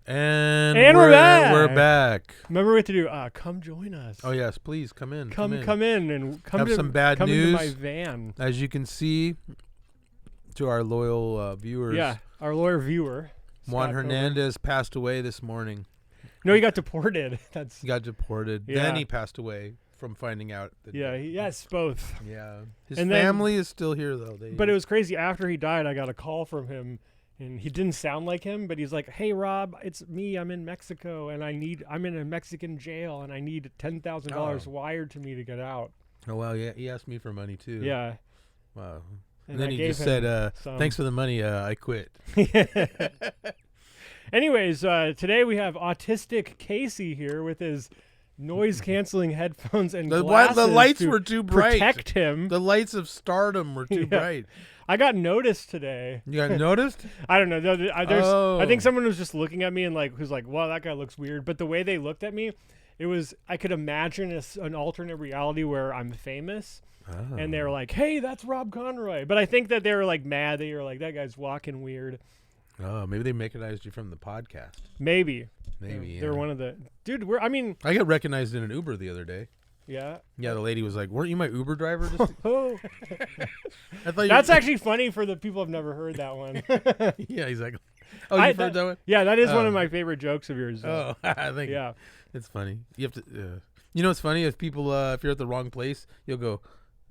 And we're back. We're back. Remember what to do. Come join us. Oh yes, please come in. Come in and come Have to some bad come news. into my van. As you can see, to our loyal viewers. Yeah, our loyal viewer. Juan Scott Hernandez passed away this morning. No, he got deported. He got deported. Yeah. Then he passed away from finding out. That yes, both. Yeah. His And family is still here though. But it was crazy. After he died, I got a call from him. And he didn't sound like him, but he's like, "Hey Rob, it's me. I'm in Mexico, and I'm in a Mexican jail, and I need $10,000 wired to me to get out." Oh well, yeah. He asked me for money too. Yeah. Wow. And then I he gave just him said, some. "Thanks for the money. I quit." Anyways, today we have autistic Casey here with his noise-canceling headphones and glasses. The lights were too bright. Protect him. The lights of stardom were too bright. I got noticed today. You got noticed? I don't know. I think someone was just looking at me and who's like, "Wow, that guy looks weird." But the way they looked at me, I could imagine an alternate reality where I'm famous, and they're like, "Hey, that's Rob Conroy." But I think that they were mad that you're that guy's walking weird. Oh, maybe they recognized you from the podcast. Maybe. They're one of the dude. I got recognized in an Uber the other day. Yeah. Yeah, the lady was like, "Weren't you my Uber driver?" Oh. I thought that's actually funny for the people who've never heard that one. Yeah, he's like, "Oh, you've heard that one?" Yeah, that is one of my favorite jokes of yours. Oh, I think it's funny. You have to. You know, it's funny if people, if you're at the wrong place, you'll go,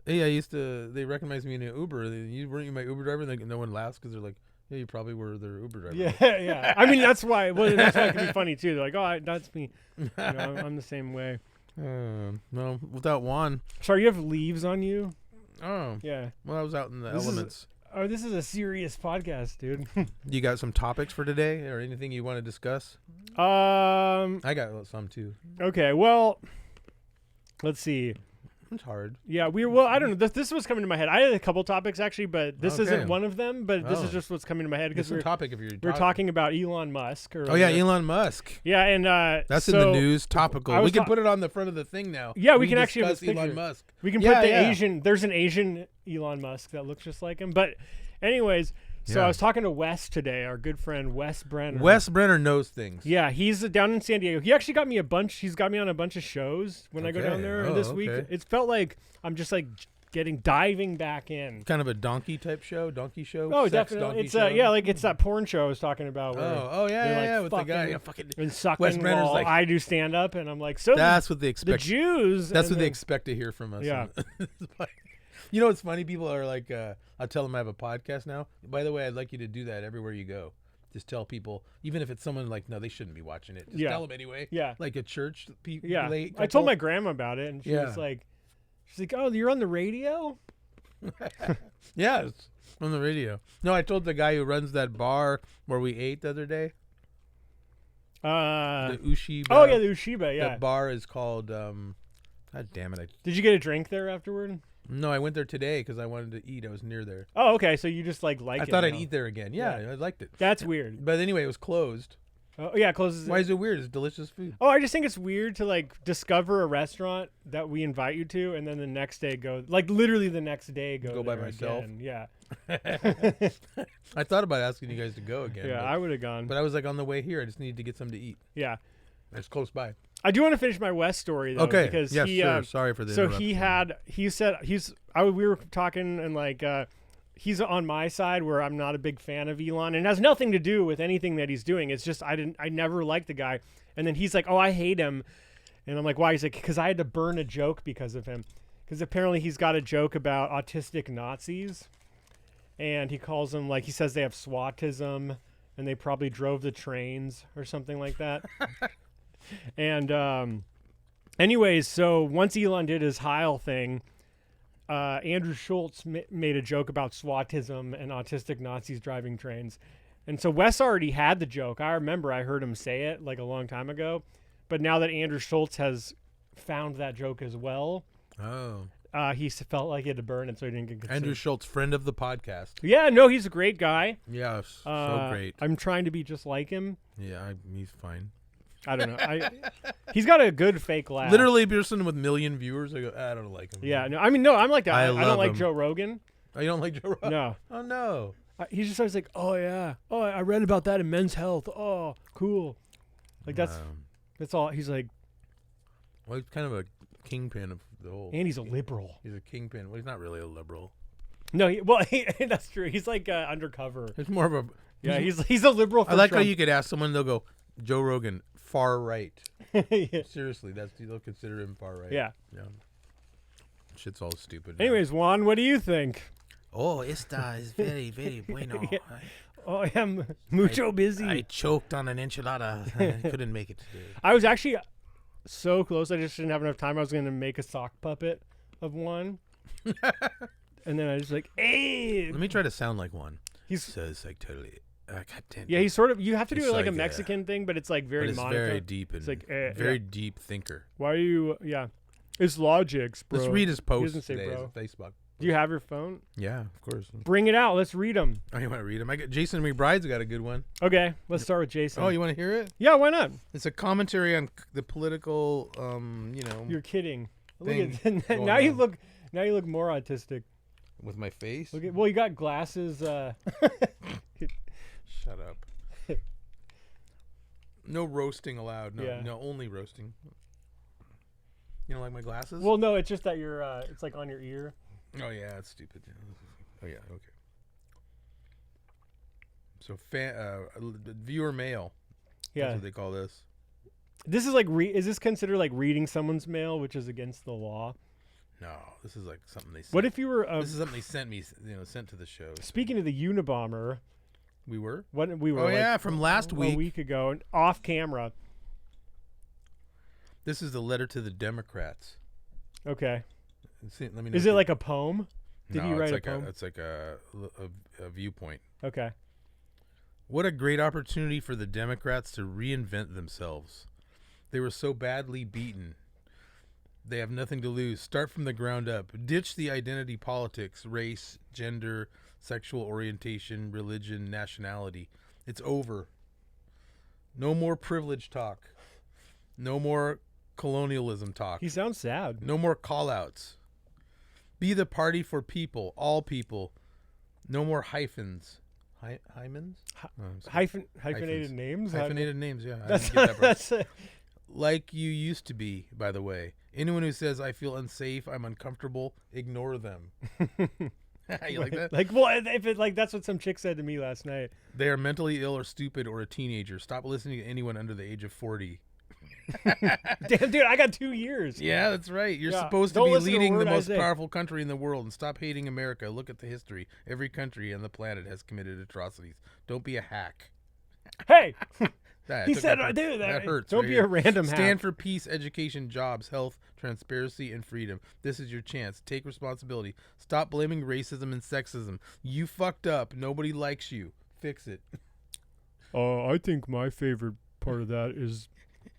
"Hey, they recognized me in an Uber. Weren't you my Uber driver?" And no one laughs because they're like, "Yeah, you probably were their Uber driver." Yeah. I mean, that's why. Well, that's why it can be funny too. They're like, "Oh, that's me." I'm the same way. No, without Juan. Sorry, you have leaves on you? Oh. Yeah. Well, I was out in the elements. This is a serious podcast, dude. You got some topics for today or anything you want to discuss? I got some too. Okay, well, let's see. It's hard. Yeah, I don't know. This was coming to my head. I had a couple topics actually, but this isn't one of them. But this is just what's coming to my head because we're talking about Elon Musk. Elon Musk. Yeah, and that's in the news. Topical. We can put it on the front of the thing now. Yeah, we can actually discuss Elon Musk. We can put the Asian. There's an Asian Elon Musk that looks just like him. But, anyways. So I was talking to Wes today, our good friend Wes Brenner. Wes Brenner knows things. Yeah, he's down in San Diego. He actually got me he's got me on a bunch of shows when I go down there this week. It felt like I'm just diving back in. Kind of a donkey show. Oh, definitely. It's it's that porn show I was talking about. With the guy and sucking while I do stand up, and I'm like, so that's what they expect. The Jews. That's what they expect to hear from us. Yeah. You know what's funny? People are like, I'll tell them I have a podcast now. By the way, I'd like you to do that everywhere you go. Just tell people, even if it's someone no, they shouldn't be watching it. Just tell them anyway. Yeah. Like at church. Yeah. I told my grandma about it, and she's like, "Oh, you're on the radio?" Yeah, it's on the radio. No, I told the guy who runs that bar where we ate the other day. The Ushiba. Oh, yeah, the Ushiba, yeah. That bar is called, God damn it. Did you get a drink there afterward? No, I went there today because I wanted to eat. I was near there. Oh, okay. So you just like it. I thought I'd eat there again. Yeah, I liked it. That's weird. But anyway, it was closed. Oh, yeah, it closes. Why is it weird? It's delicious food. Oh, I just think it's weird to discover a restaurant that we invite you to, and then the next day literally the next day go by myself. Again. Yeah. I thought about asking you guys to go again. Yeah, I would have gone. But I was on the way here. I just needed to get something to eat. Yeah. It's close by. I do want to finish my West story though. Okay. Because sure. Sorry for the interruption. We were talking and he's on my side where I'm not a big fan of Elon, and it has nothing to do with anything that he's doing. It's just I never liked the guy. And then he's like, "Oh, I hate him." And I'm like, "Why?" He's like, "Because I had to burn a joke because of him." Because apparently he's got a joke about autistic Nazis. And he calls them he says they have SWATism and they probably drove the trains or something like that. And anyways, so once Elon did his Heil thing, Andrew Schultz made a joke about SWATism and autistic Nazis driving trains. And so Wes already had the joke. I remember I heard him say it a long time ago. But now that Andrew Schultz has found that joke as well, he felt like he had to burn it so he didn't get consumed. Andrew Schultz, friend of the podcast. Yeah, no, he's a great guy. Yeah, so great. I'm trying to be just like him. Yeah, he's fine. I don't know. He's got a good fake laugh. Literally, a person with 1 million viewers, I go, I don't like him. Yeah, no, I mean, no, I'm like that. I don't like him. Joe Rogan. Oh, you don't like Joe Rogan? No. Oh, no. He's just always like, "Oh, yeah. Oh, I read about that in Men's Health. Oh, cool." Like that's all. He's like, well, he's kind of a kingpin of the whole. and he's a liberal. He's a kingpin. Well, he's not really a liberal. No, that's true. He's like undercover. It's more of a. Yeah, he's a liberal. For I like Trump. how you could ask someone, they'll go, Joe Rogan, far right. Yeah. Seriously, they'll consider him far right. Yeah. Shit's all stupid. Anyways, Juan, what do you think? Oh, esta is very, very bueno. Yeah. Oh, I am mucho busy. I choked on an enchilada. I couldn't make it today. I was actually so close. I just didn't have enough time. I was going to make a sock puppet of one. And then I was like, hey. Let me try to sound like one. He's says like totally. Yeah, he's sort of. You have to do He's it like a like, Mexican thing, but it's like very but it's monotone. very deep and It's like, very deep thinker. Why are you? Yeah, it's logics, bro. Let's read his post doesn't say today bro. on Facebook. Do you have your phone? Yeah, of course. Bring it out. Let's read them. Oh, you want to read him? I got Jason McBride's got a good one. Okay, let's start with Jason. Oh, you want to hear it? Yeah, why not? It's a commentary on the political, You're kidding. Look thing at now. going You on. look. Now you look more autistic. with my face. Look at. Well, you got glasses. Shut up. No roasting allowed. No, Yeah. no, only roasting. You don't like my glasses? Well, no, it's just that you're. It's like on your ear. Oh yeah, it's stupid. Oh yeah, okay. So viewer mail. Yeah. That's what they call this. This is like. Is this considered like reading someone's mail, which is against the law? No, this is like something they sent. What if you were? This is something they sent me, sent to the show. Speaking of the Unabomber, We were? we were. Oh like, yeah, from last a week. week ago, and off camera. This is the letter to the Democrats. Okay. Let me know Is if it you- like a poem? Did no, you write it's a like poem? it's like a viewpoint. Okay. What a great opportunity for the Democrats to reinvent themselves. They were so badly beaten. They have nothing to lose. Start from the ground up. Ditch the identity politics, race, gender, sexual orientation, religion, nationality. It's over. No more privilege talk. No more colonialism talk. He sounds sad. No more call-outs. Be the party for people, all people. No more hyphens. Hymens? Oh, I'm sorry. Hyphenated Hyphens. names. Hyphenated names, yeah. I That's didn't get that part. that's. Like you used to be, by the way. Anyone who says, I feel unsafe, I'm uncomfortable, ignore them. You like that? Like, well, if it like that's what some chick said to me last night. They are mentally ill or stupid or a teenager. Stop listening to anyone under the age of 40. Damn, dude, I got 2 years. Yeah, that's right. You're Yeah, supposed to don't be listen to a leading the word I most say. powerful country in the world, and stop hating America. Look at the history. Every country on the planet has committed atrocities. Don't be a hack. Hey, That, he took said, that part. dude, That hurts. Don't right be here. a random Stand hack. for peace, education, jobs, health, transparency, and freedom. This is your chance. Take responsibility. Stop blaming racism and sexism. You fucked up. Nobody likes you. Fix it. I think my favorite part of that is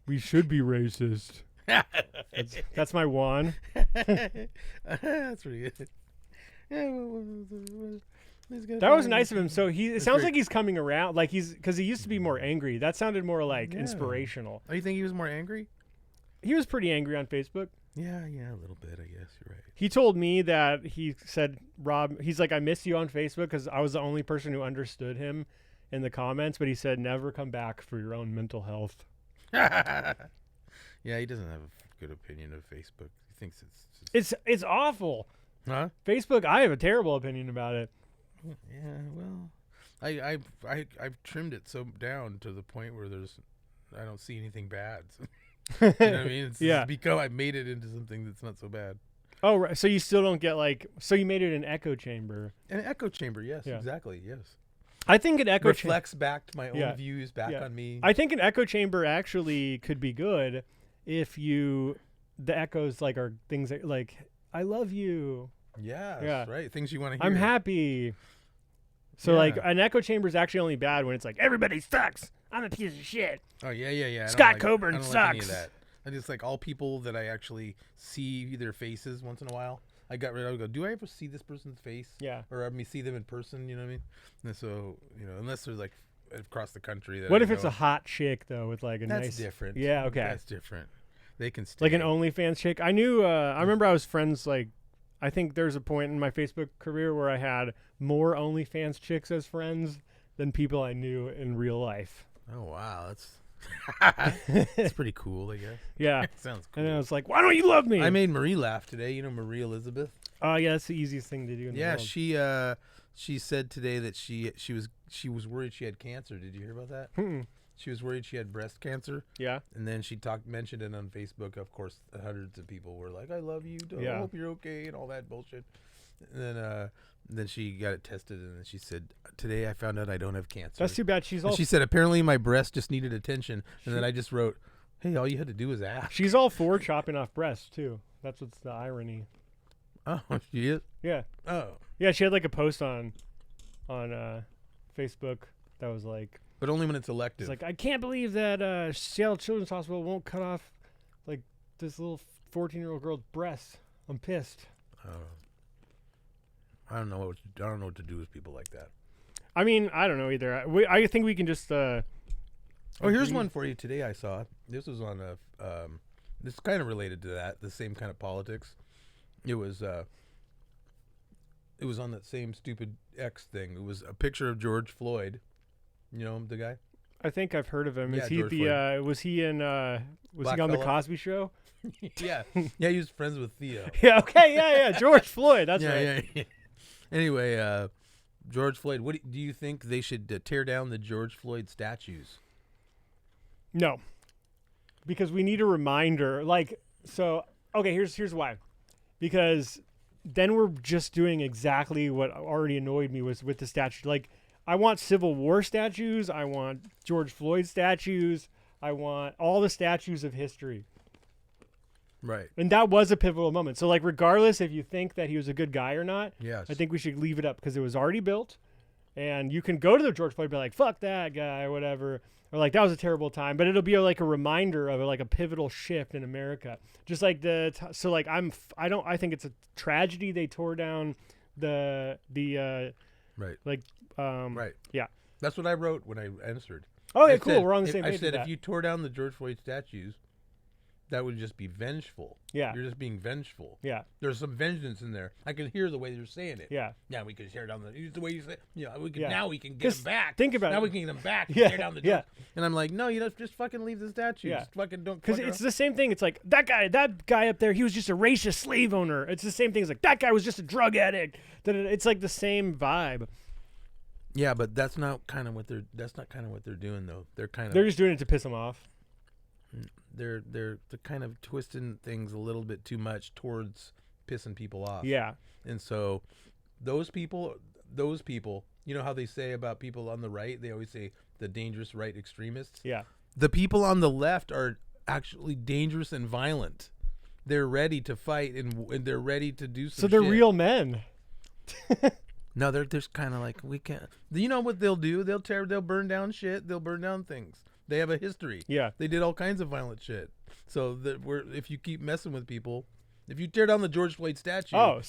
we should be racist. That's my Juan. That's pretty good. That was nice of him. So it sounds great. like he's coming around. Like because he used to be more angry. That sounded more like Yeah. inspirational. Oh, you think he was more angry? He was pretty angry on Facebook. Yeah, a little bit, I guess. You're right. He told me that he said, Rob, he's like, I miss you on Facebook because I was the only person who understood him in the comments. But he said, never come back for your own mental health. Yeah, he doesn't have a good opinion of Facebook. He thinks it's just... It's awful. Huh? Facebook, I have a terrible opinion about it. Yeah, well, I've trimmed it so down to the point where I don't see anything bad. You know what I mean? It's Yeah. because I made it into something that's not so bad. Oh, right. So you still don't get so you made it an echo chamber. An echo chamber, yes, Yeah. exactly, yes. I think an echo chamber. Reflects back to my own Yeah. views, back Yeah. on me. I think an echo chamber actually could be good if the echoes like are things that, like, I love you. Yeah, right. Things you want to hear. I'm happy. So Yeah. like an echo chamber is actually only bad when it's like everybody sucks. I'm a piece of shit. Oh yeah. I don't Scott like- Coburn I don't like any of sucks. that. I just like all people that I actually see their faces once in a while. I got rid of. I go, do I ever see this person's face? Yeah. Or have me see them in person? You know what I mean? And so unless they're like across the country. That What I if it's know. a hot chick though with like a That's nice? different. Yeah. Okay. That's different. They can stay. Like an OnlyFans chick. I knew. I remember I was friends. Like, I think there's a point in my Facebook career where I had more OnlyFans chicks as friends than people I knew in real life. Oh wow, that's It's pretty cool, I guess. Yeah. Sounds cool. And I was like, why don't you love me? I made Marie laugh today. You know Marie Elizabeth? Oh, yeah, that's the easiest thing to do in the world. She said today that she was worried she had cancer. Did you hear about that? She was worried she had breast cancer. Yeah. And then she mentioned it on Facebook. Of course, hundreds of people were like, "I love you. I hope you're okay," and all that bullshit. And then she got it tested, and then she said, "Today I found out I don't have cancer." That's too bad. She said, "Apparently my breast just needed attention." And then I just wrote, "Hey, all you had to do was ask." She's all for chopping off breasts too. That's what's the irony. Oh, she is? Yeah. Oh. Yeah, she had like a post on Facebook that was like, but only when it's elective. It's like, I can't believe that Seattle Children's Hospital won't cut off like this little 14-year-old girl's breast. I'm pissed. I don't know what to do with people like that. I mean, I don't know either. I think we can just. Here's one for you today. I saw this was on this is kind of related to that, the same kind of politics. It was on that same stupid X thing. It was a picture of George Floyd. You know the guy? I think I've heard of him. Yeah, Is he George Floyd. was he in was he on the Cosby Show? Yeah. Yeah, he was friends with Theo. Yeah, okay, yeah. George Floyd, that's right. Yeah. Anyway, George Floyd, what do you think they should tear down the George Floyd statues? No. Because we need a reminder. Like, so okay, here's why. Because then we're just doing exactly what already annoyed me was with the statue. Like, I want Civil War statues. I want George Floyd statues. I want all the statues of history. Right. And that was a pivotal moment. So, like, regardless if you think that he was a good guy or not, yes. I think we should leave it up because it was already built. And you can go to the George Floyd and be like, fuck that guy or whatever. Or, like, that was a terrible time. But it'll be, like, a reminder of, like, a pivotal shift in America. Just like so, like, I think it's a tragedy they tore down the right. Like, right. Yeah. That's what I wrote when I answered. Oh, yeah, cool. We're on the same page. I said, if you tore down the George Floyd statues, that would just be vengeful. Yeah. You're just being vengeful. Yeah. There's some vengeance in there. I can hear the way you're saying it. Yeah. Yeah, we could tear down the way you say. Yeah, we can. Yeah. Now we can get them back. Think about now it. we can get them back. And Yeah. Tear down the Yeah. And I'm like, no, just fucking leave the statues. Yeah. Just fucking don't. Because it's the same thing. It's like that guy up there. He was just a racist slave owner. It's the same thing. It's like that guy was just a drug addict. It's like the same vibe. Yeah, but that's not kind of what they're doing though. They're just doing it to piss him off. They're kind of twisting things a little bit too much towards pissing people off. Yeah. And so those people, you know how they say about people on the right, they always say the dangerous right extremists. Yeah. The people on the left are actually dangerous and violent. They're ready to fight and they're ready to do some So they're shit. real men. No, they're just kind of like, we can't. You know what they'll do? They'll burn down shit. They'll burn down things. They have a history. Yeah. They did all kinds of violent shit. So if you keep messing with people, if you tear down the George Floyd statue,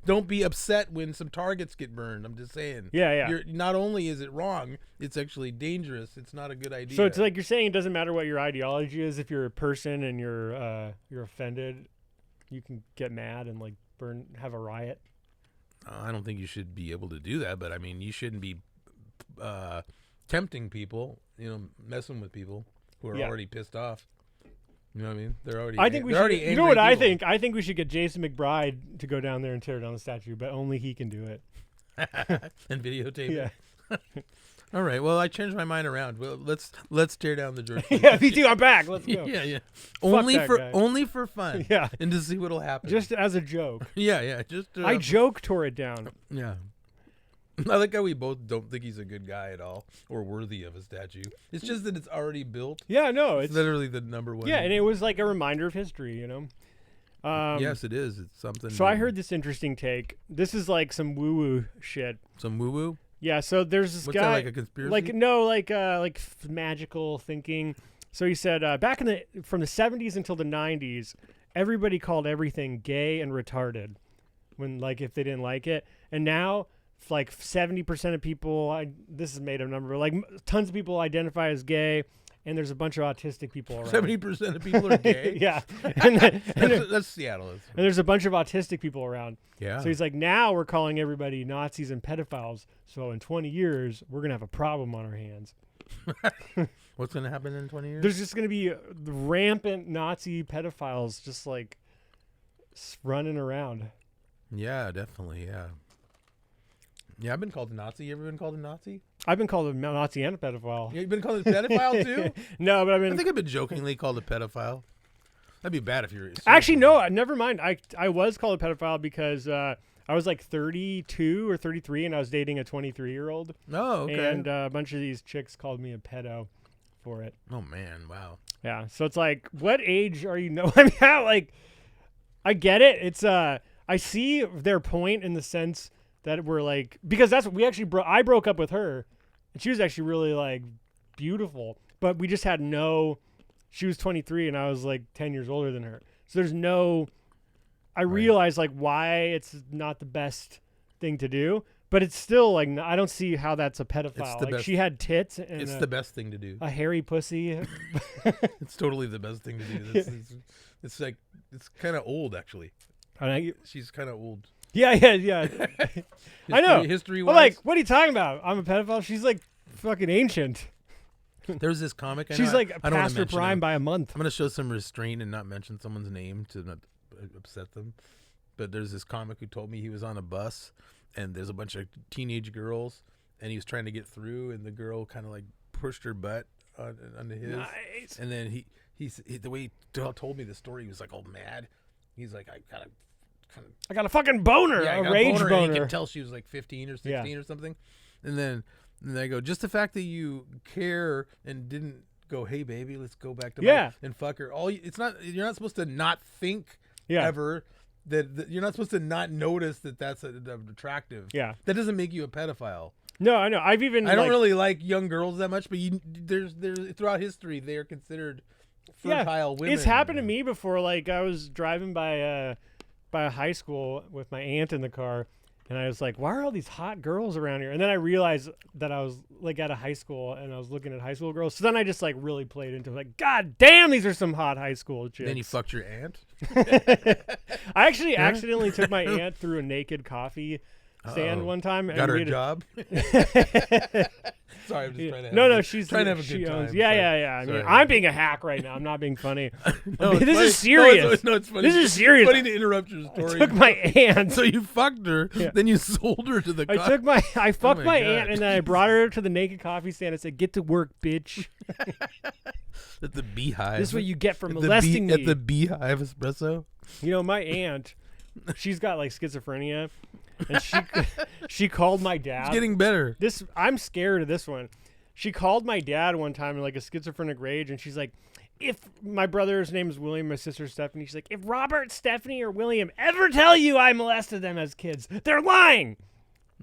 don't be upset when some targets get burned. I'm just saying. Yeah. Not only is it wrong, it's actually dangerous. It's not a good idea. So it's like you're saying it doesn't matter what your ideology is. If you're a person and you're offended, you can get mad and like have a riot. I don't think you should be able to do that, but I mean, you shouldn't be tempting people, messing with people who are already pissed off. You know what I mean? They're already. I think we should. You know what I think? I think we should get Jason McBride to go down there and tear down the statue, but only he can do it. And videotape it. Yeah. All right. Well, I changed my mind around. Well, let's tear down the George Floyd. Yeah, me too. I'm back. Let's go. Yeah. Fuck only for fun. Yeah. And to see what'll happen. Just as a joke. Yeah. I tore it down. Yeah. I like how we both don't think he's a good guy at all or worthy of a statue. It's just that it's already built. Yeah, no, it's literally the number one. Yeah, and it was like a reminder of history, Yes, it is. It's something. So I heard this interesting take. This is like some woo-woo shit. Some woo-woo? Yeah, so there's this What's guy. That, like a conspiracy? Like magical thinking. So he said back from the 70s until the 90s, everybody called everything gay and retarded when if they didn't like it. And now like 70% of people, this is made up number, like tons of people identify as gay, and there's a bunch of autistic people around. 70% of people are gay? Yeah. That's Seattle. And there's a bunch of autistic people around. Yeah. So he's like, now we're calling everybody Nazis and pedophiles. So in 20 years, we're going to have a problem on our hands. What's gonna happen in 20 years? There's just gonna be rampant Nazi pedophiles just like running around. Yeah, definitely. Yeah. Yeah, I've been called a Nazi. You ever been called a Nazi? I've been called a Nazi and a pedophile. Yeah, you've been called a pedophile too? No, but I think I've been jokingly called a pedophile. That'd be bad if you're... Actually, no, never mind. I was called a pedophile because I was like 32 or 33 and I was dating a 23-year-old. Oh, okay. And a bunch of these chicks called me a pedo for it. Oh, man. Wow. Yeah. So it's like, what age are you? I mean, like, I get it. It's I see their point in the sense that we're like, because that's what we actually I broke up with her and she was actually really like beautiful, but we just had she was 23 and I was like 10 years older than her. So there's I realized like why it's not the best thing to do, but it's still like, I don't see how that's a pedophile. Like she had tits and it's the best thing to do. A hairy pussy. It's totally the best thing to do. It's like, it's kind of old actually. She's kind of old. Yeah. I know. History-wise. I'm like, what are you talking about? I'm a pedophile. She's like fucking ancient. There's this comic. She's like past her prime by a month. I'm going to show some restraint and not mention someone's name to not upset them. But there's this comic who told me he was on a bus and there's a bunch of teenage girls and he was trying to get through and the girl kind of like pushed her butt onto his. Nice. And then he the way he told me the story, he was like all mad. He's like, I got a fucking boner, a rage boner. And you can tell she was like 15 or 16 or something. And then they go, just the fact that you care and didn't go, hey baby, let's go back to and fuck her. You're not supposed to not think ever that you're not supposed to not notice that that's attractive. Yeah, that doesn't make you a pedophile. No, I know. I don't really like young girls that much, but there's throughout history they are considered fertile women. It's happened to me before. Like I was driving by a high school with my aunt in the car, and I was like, why are all these hot girls around here? And then I realized that I was like at a high school and I was looking at high school girls. So then I just like really played into it, like, God damn, these are some hot high school chicks. Then you fucked your aunt? I actually accidentally took my aunt through a naked coffee stand one time. Got her a job? Sorry, I'm just trying to No, she's trying to have a good time. Yeah. I mean, I'm being a hack right now. I'm not being funny. No, this is serious. No, it's funny. This is serious. It's funny to interrupt your story. I took my aunt. So you fucked her, then you sold her to the I fucked my aunt, and then I brought her to the naked coffee stand and said, get to work, bitch. At the Beehive. This is what you get for molesting me. At the Beehive Espresso. You know, my aunt, she's got like schizophrenia. And she called my dad. It's getting better. I'm scared of this one. She called my dad one time in like a schizophrenic rage, and she's like, if my brother's name is William, my sister's Stephanie, she's like, if Robert, Stephanie, or William ever tell you I molested them as kids, they're lying.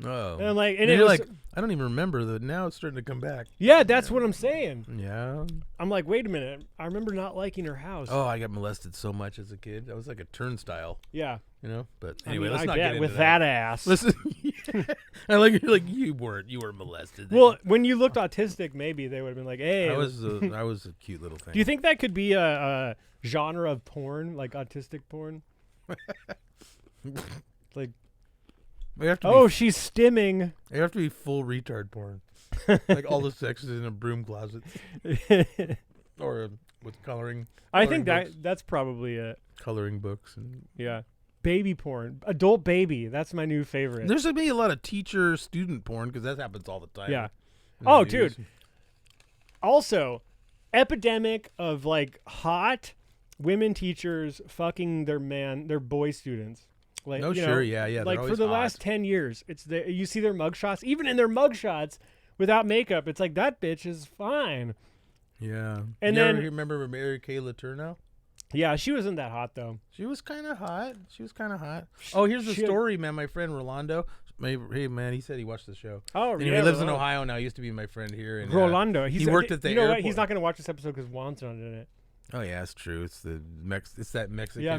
Oh. And I'm like, and you're like, I don't even remember that. Now it's starting to come back. Yeah, that's what I'm saying. Yeah. I'm like, wait a minute. I remember not liking her house. Oh, I got molested so much as a kid. I was like a turnstile. Yeah. You know, but anyway, let's not get into with that ass. Listen, I like you were molested. Well, when you looked autistic, maybe they would have been like, "Hey." I was a cute little thing. Do you think that could be a genre of porn, like autistic porn? Like, she's stimming. You have to be full retard porn, like all the sex is in a broom closet, or with coloring. I think that's probably it. Coloring books and baby porn, adult baby. That's my new favorite. There's gonna be a lot of teacher-student porn because that happens all the time. Yeah. Oh, dude. Also, epidemic of like hot women teachers fucking their boy students. Like, yeah. Like for the last 10 years, you see their mugshots. Even in their mugshots, without makeup, it's like that bitch is fine. Yeah. And you remember Mary Kay Letourneau? Yeah, she wasn't that hot though. She was kind of hot. Oh, here's the story, man. My friend Rolando. Hey, man, he said he watched the show. Oh, anyway, yeah. He lives in Ohio now. He used to be my friend here. And, Rolando. He worked at the airport. What? He's not going to watch this episode because Juan's not in it. Oh yeah, it's true. It's it's that Mexican. Yeah,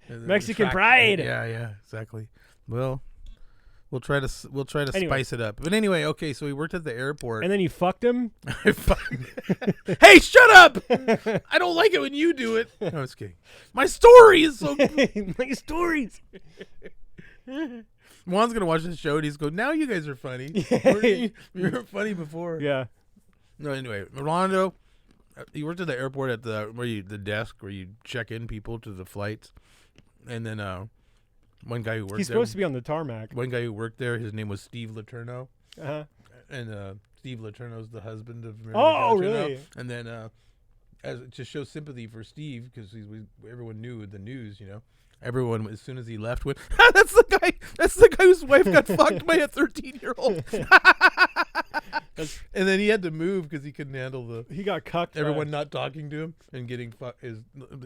Mexican pride. Yeah, exactly. Well, we'll try to spice it up. But anyway, okay. So he worked at the airport, and then you fucked him. Hey, shut up! I don't like it when you do it. No, I was kidding. My story is so. My stories. Juan's gonna watch this show and he's go, now you guys are funny. You were funny before. Yeah. No, anyway, Rolando, he worked at the airport at the desk where you check in people to the flights, and then one guy who worked. He's supposed to be on the tarmac. One guy who worked there, his name was Steve Letourneau, Uh-huh. and Steve Letourneau's the husband of. Mary Oh, Letourneau. really? And then, to show sympathy for Steve, because everyone knew the news, Everyone, as soon as he left, went, that's the guy. That's the guy whose wife got fucked by a 13-year-old. And then he had to move because he couldn't handle He got cucked. everyone not talking to him and getting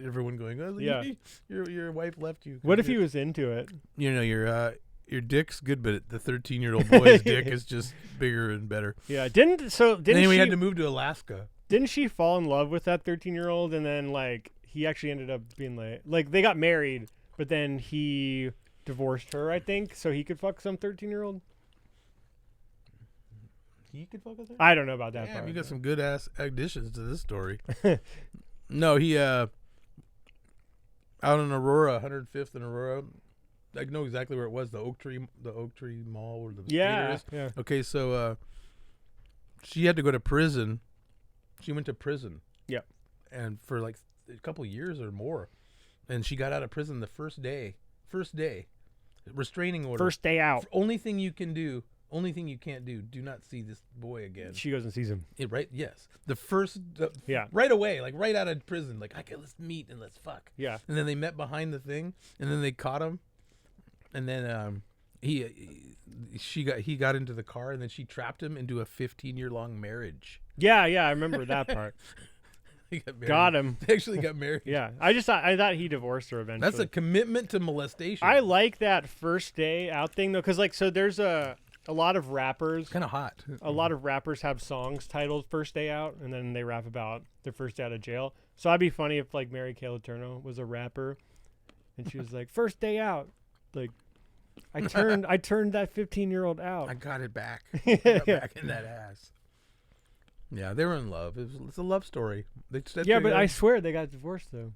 everyone going, oh, Yeah. your wife left you. What if he was into it? Your dick's good, but the 13-year-old boy's dick is just bigger and better. Yeah. Didn't And then we she had to move to Alaska. didn't she fall in love with that 13-year-old and then like he actually ended up being like they got married, but then he divorced her, I think, so he could fuck some 13-year-old? He could fuck with her? I don't know about that Damn, part. you got some good ass additions to this story. No, he out in Aurora, 105th and Aurora. I know exactly where it was. The Oak Tree Mall where the theater is. Yeah. Okay, so she had to go to prison. She went to prison. Yeah. And for like a couple years or more, and she got out of prison the first day. Restraining order. First day out. Only thing you can do. Only thing you can't do. Do not see this boy again. She goes and sees him. Right? Yes. The first. Yeah. Right away, like right out of prison, like okay, let's meet and let's fuck. Yeah. And then they met behind the thing, and then they caught him, and then he got into the car, and then she trapped him into a 15-year-long marriage. Yeah, I remember that part. They got married. Got him. They actually got married. Yeah. I thought he divorced her eventually. That's a commitment to molestation. I like that first day out thing though, because like so there's a lot of rappers. Kind of hot. A lot of rappers have songs titled "First Day Out," and then they rap about their first day out of jail. So I'd be funny if like Mary Kay Letourneau was a rapper, and she was like, "First day out, like I turned that 15-year-old out. I got it back. Got back in that ass." Yeah, they were in love. It's a love story. Yeah, but I swear they got divorced though,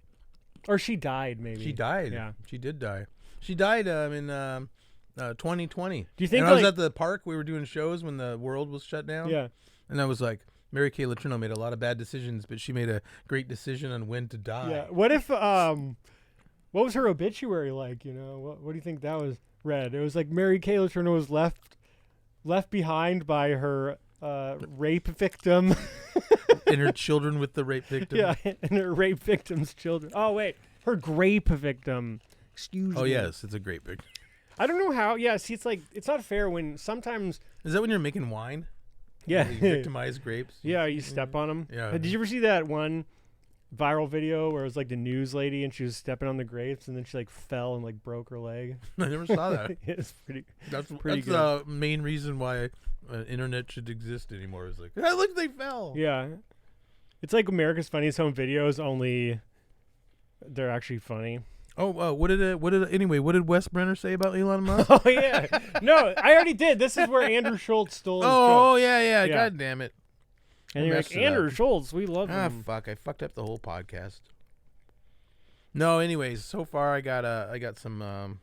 or she died maybe. She died. Yeah, she did die. She died in 2020. Do you think? And I was at the park. We were doing shows when the world was shut down. Yeah. And I was like, Mary Kay Letourneau made a lot of bad decisions, but she made a great decision on when to die. Yeah. What if what was her obituary like? What do you think that was read? It was like Mary Kay Letourneau was left behind by her rape victim. And her children with the rape victim. Yeah, and her rape victim's children. Oh wait, her grape victim. Excuse me. Oh yes, it's a grape victim. I don't know how. Yeah, see, it's like it's not fair when sometimes. Is that when you're making wine? Yeah. You victimize grapes. Yeah, you step on them. Yeah. Did you ever see that one viral video where it was like the news lady and she was stepping on the grapes and then she like fell and like broke her leg? I never saw that. It's pretty. That's pretty good. the main reason why internet should exist anymore. Is like, hey, look, they fell. Yeah, it's like America's Funniest Home Videos, only they're actually funny. Oh, what did Wes Brenner say about Elon Musk? Oh yeah, no, I already did. This is where Andrew Schultz stole. His Oh joke. yeah. Yeah. God damn it. And I you're messed like it up. Andrew Schultz, we love him. Fuck! I fucked up the whole podcast. No, anyways, so far I got some.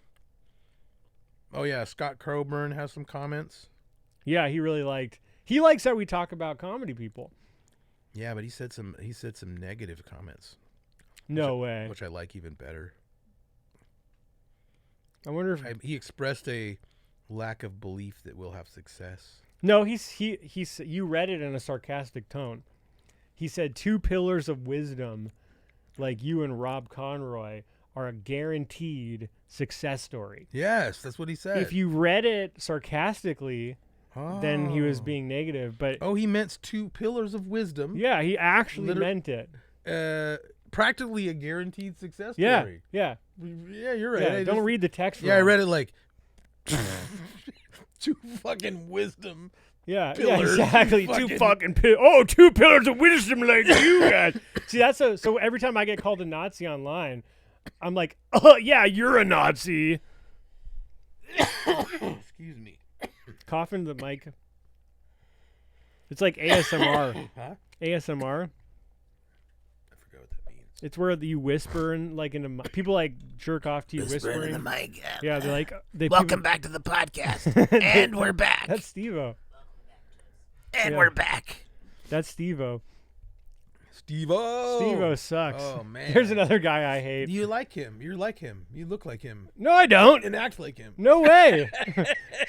Oh yeah, Scott Coburn has some comments. Yeah, he likes that we talk about comedy people. Yeah, but he said some negative comments. No way. Which I like even better. I wonder if He expressed a lack of belief that we'll have success. No, you read it in a sarcastic tone. He said 2 pillars of wisdom, like you and Rob Conroy, are a guaranteed success story. Yes, that's what he said. If you read it sarcastically, then he was being negative. But he meant 2 pillars of wisdom. yeah, he actually meant it. Practically a guaranteed success Yeah, story. yeah. Yeah, you're right. Yeah, don't read the text wrong. Yeah, I read it like 2 fucking wisdom. Yeah, pillars. exactly. 2 fucking pillars. 2 pillars of wisdom like you guys. See, that's so every time I get called a Nazi online, I'm like, oh, yeah, you're a Nazi. Excuse me. Cough into the mic. It's like ASMR. Huh? ASMR. I forgot what that means. It's where you whisper and like into people like jerk off to you whispering. in the mic. Yeah, they're like, Welcome back to the podcast. And we're back. That's Steve-O. And yeah. we're back. That's Steve-O. Steve-O. Steve-O sucks. Oh man. There's another guy I hate. You like him. You're like him. You look like him. No, I don't. And act like him. No way.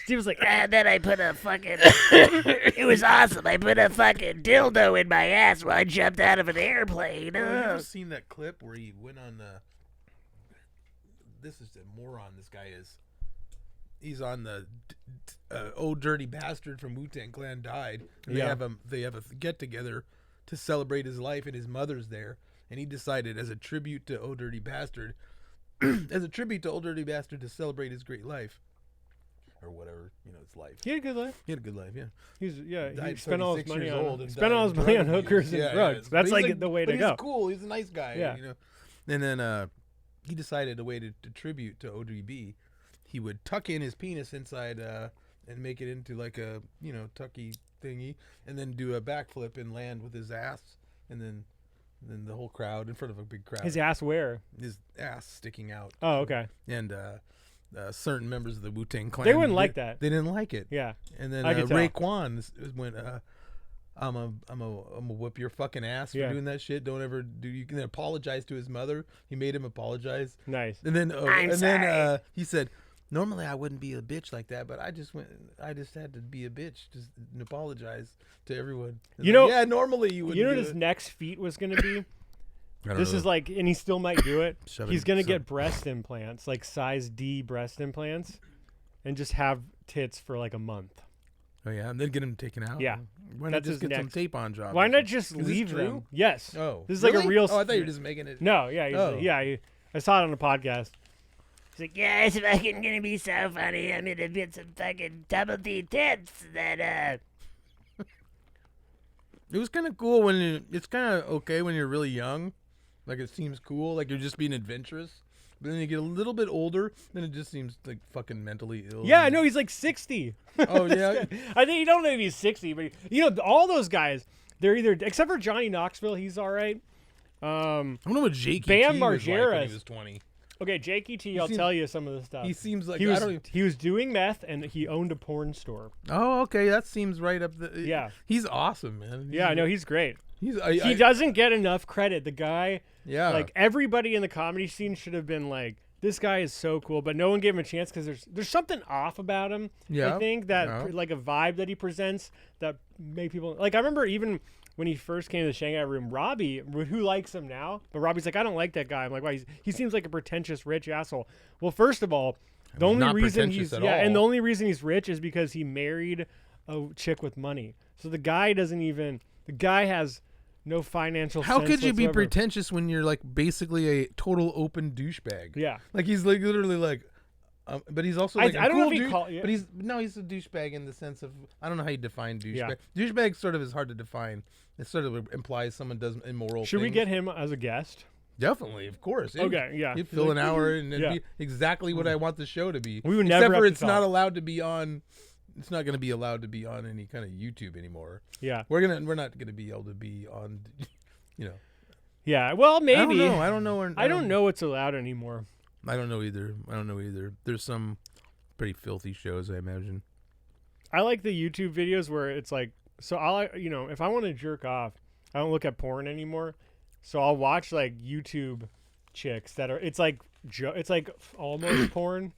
Steve was like, And then I put a fucking. It was awesome. I put a fucking dildo in my ass while I jumped out of an airplane. Have you ever seen that clip where he went on this is a moron this guy is. He's on the old dirty bastard from Wu-Tang Clan died. And Yeah. they have a get together to celebrate his life, and his mother's there. And he decided as a tribute to Old Dirty Bastard to celebrate his great life. Or whatever, his life. he had a good life. He had a good life, yeah. He Died spent all his 36 money years old on and spent died all of his money on drug hookers abuse. and Yeah, drugs. yeah. That's But like the way to he's go. cool. He's a nice guy. Yeah. And then he decided a way to tribute to ODB. He would tuck in his penis inside and make it into like a tucky thingy, and then do a backflip and land with his ass, and then the whole crowd in front of a big crowd. His ass where? His ass sticking out. Oh, okay. And certain members of the Wu-Tang Clan. They wouldn't like that. They didn't like it. Yeah. And then I could tell. Raekwon went, I'm a whip your fucking ass for Yeah. doing that shit. Don't ever do. You can apologize to his mother. He made him apologize. Nice. And then I'm then sorry. he said, normally I wouldn't be a bitch like that, but I just had to be a bitch just and apologize to everyone. And You know- yeah, normally you would. You know what his next feat was going to be? I don't This know. is like, and he still might do it. Shoving He's going to some- get breast implants, like size D breast implants, and just have tits for like a month. Oh yeah, and then get him taken out. Yeah. Why not That's just his get some next- tape on job? Why or not something? just Is this leave true? them? Yes. Oh, This is like a really? real. Oh, I thought you were just making it. No, yeah, Oh. I saw it on a podcast. He's like, yeah, it's fucking gonna be so funny. I'm gonna get some fucking double D tits that, It was kind of cool when it's kind of okay when you're really young, like it seems cool, like you're just being adventurous. But then you get a little bit older, then it just seems like fucking mentally ill. Yeah, I know he's like 60. Oh yeah, I think you don't know if he's 60, but all those guys, they're either except for Johnny Knoxville, he's all right. I don't know what Jakey Bam T was like when Margera's- he was 20. Okay, Jakey T, I'll seems- tell you some of the stuff. He seems like He was I don't. Even, he was doing meth and he owned a porn store. oh, okay, that seems right up the. Yeah. he's awesome, man. Yeah, I know he's great. He's He doesn't get enough credit. The guy, Yeah, like everybody in the comedy scene should have been like, this guy is so cool, but no one gave him a chance because there's something off about him. Yeah, I think that yeah. like a vibe that he presents that make people like. I remember even when he first came to the Shanghai room, Robbie, who likes him now, but Robbie's like, I don't like that guy. I'm like, why? He seems like a pretentious rich asshole. Well, first of all, the only not reason pretentious he's at and the all. only reason he's rich is because he married a chick with money. So the guy has no financial How sense could you be whatsoever. pretentious when you're like basically a total open douchebag? Yeah. Like he's like literally like, but he's also like I a don't know cool if he dude. call- yeah. But he's a douchebag in the sense of I don't know how you define douchebag. Yeah. Douchebag sort of is hard to define. It sort of implies someone does immoral. Should we things. get him as a guest? Definitely, of course. Okay, yeah. He'd fill an hour and it'd Yeah. be exactly what I want the show to be. We would Except never for have to it's not talk. allowed to be on. It's not going to be allowed to be on any kind of YouTube anymore. Yeah. We're not going to be able to be on. You know. Yeah. Well, maybe. I don't know. I don't know what's allowed anymore. I don't know either. There's some pretty filthy shows, I imagine. I like the YouTube videos where it's like, so if I want to jerk off, I don't look at porn anymore. So I'll watch like YouTube chicks that are, it's like almost porn.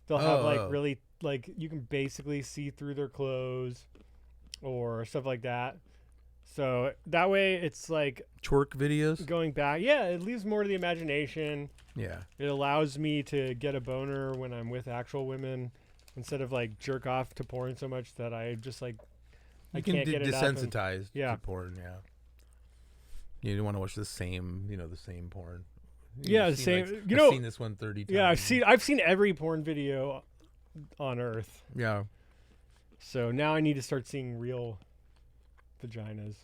They'll have like Oh. really, like you can basically see through their clothes or stuff like that. So that way it's like Twerk videos. going back. Yeah, it leaves more to the imagination. Yeah. It allows me to get a boner when I'm with actual women instead of like jerk off to porn so much that I just like I You can can't get it up and- desensitized Yeah. to porn. Yeah. You don't want to watch the same porn. Yeah, You've the seen, same- I've seen this one 30 times. Yeah, I've seen every porn video on earth. Yeah. So now I need to start seeing real vaginas.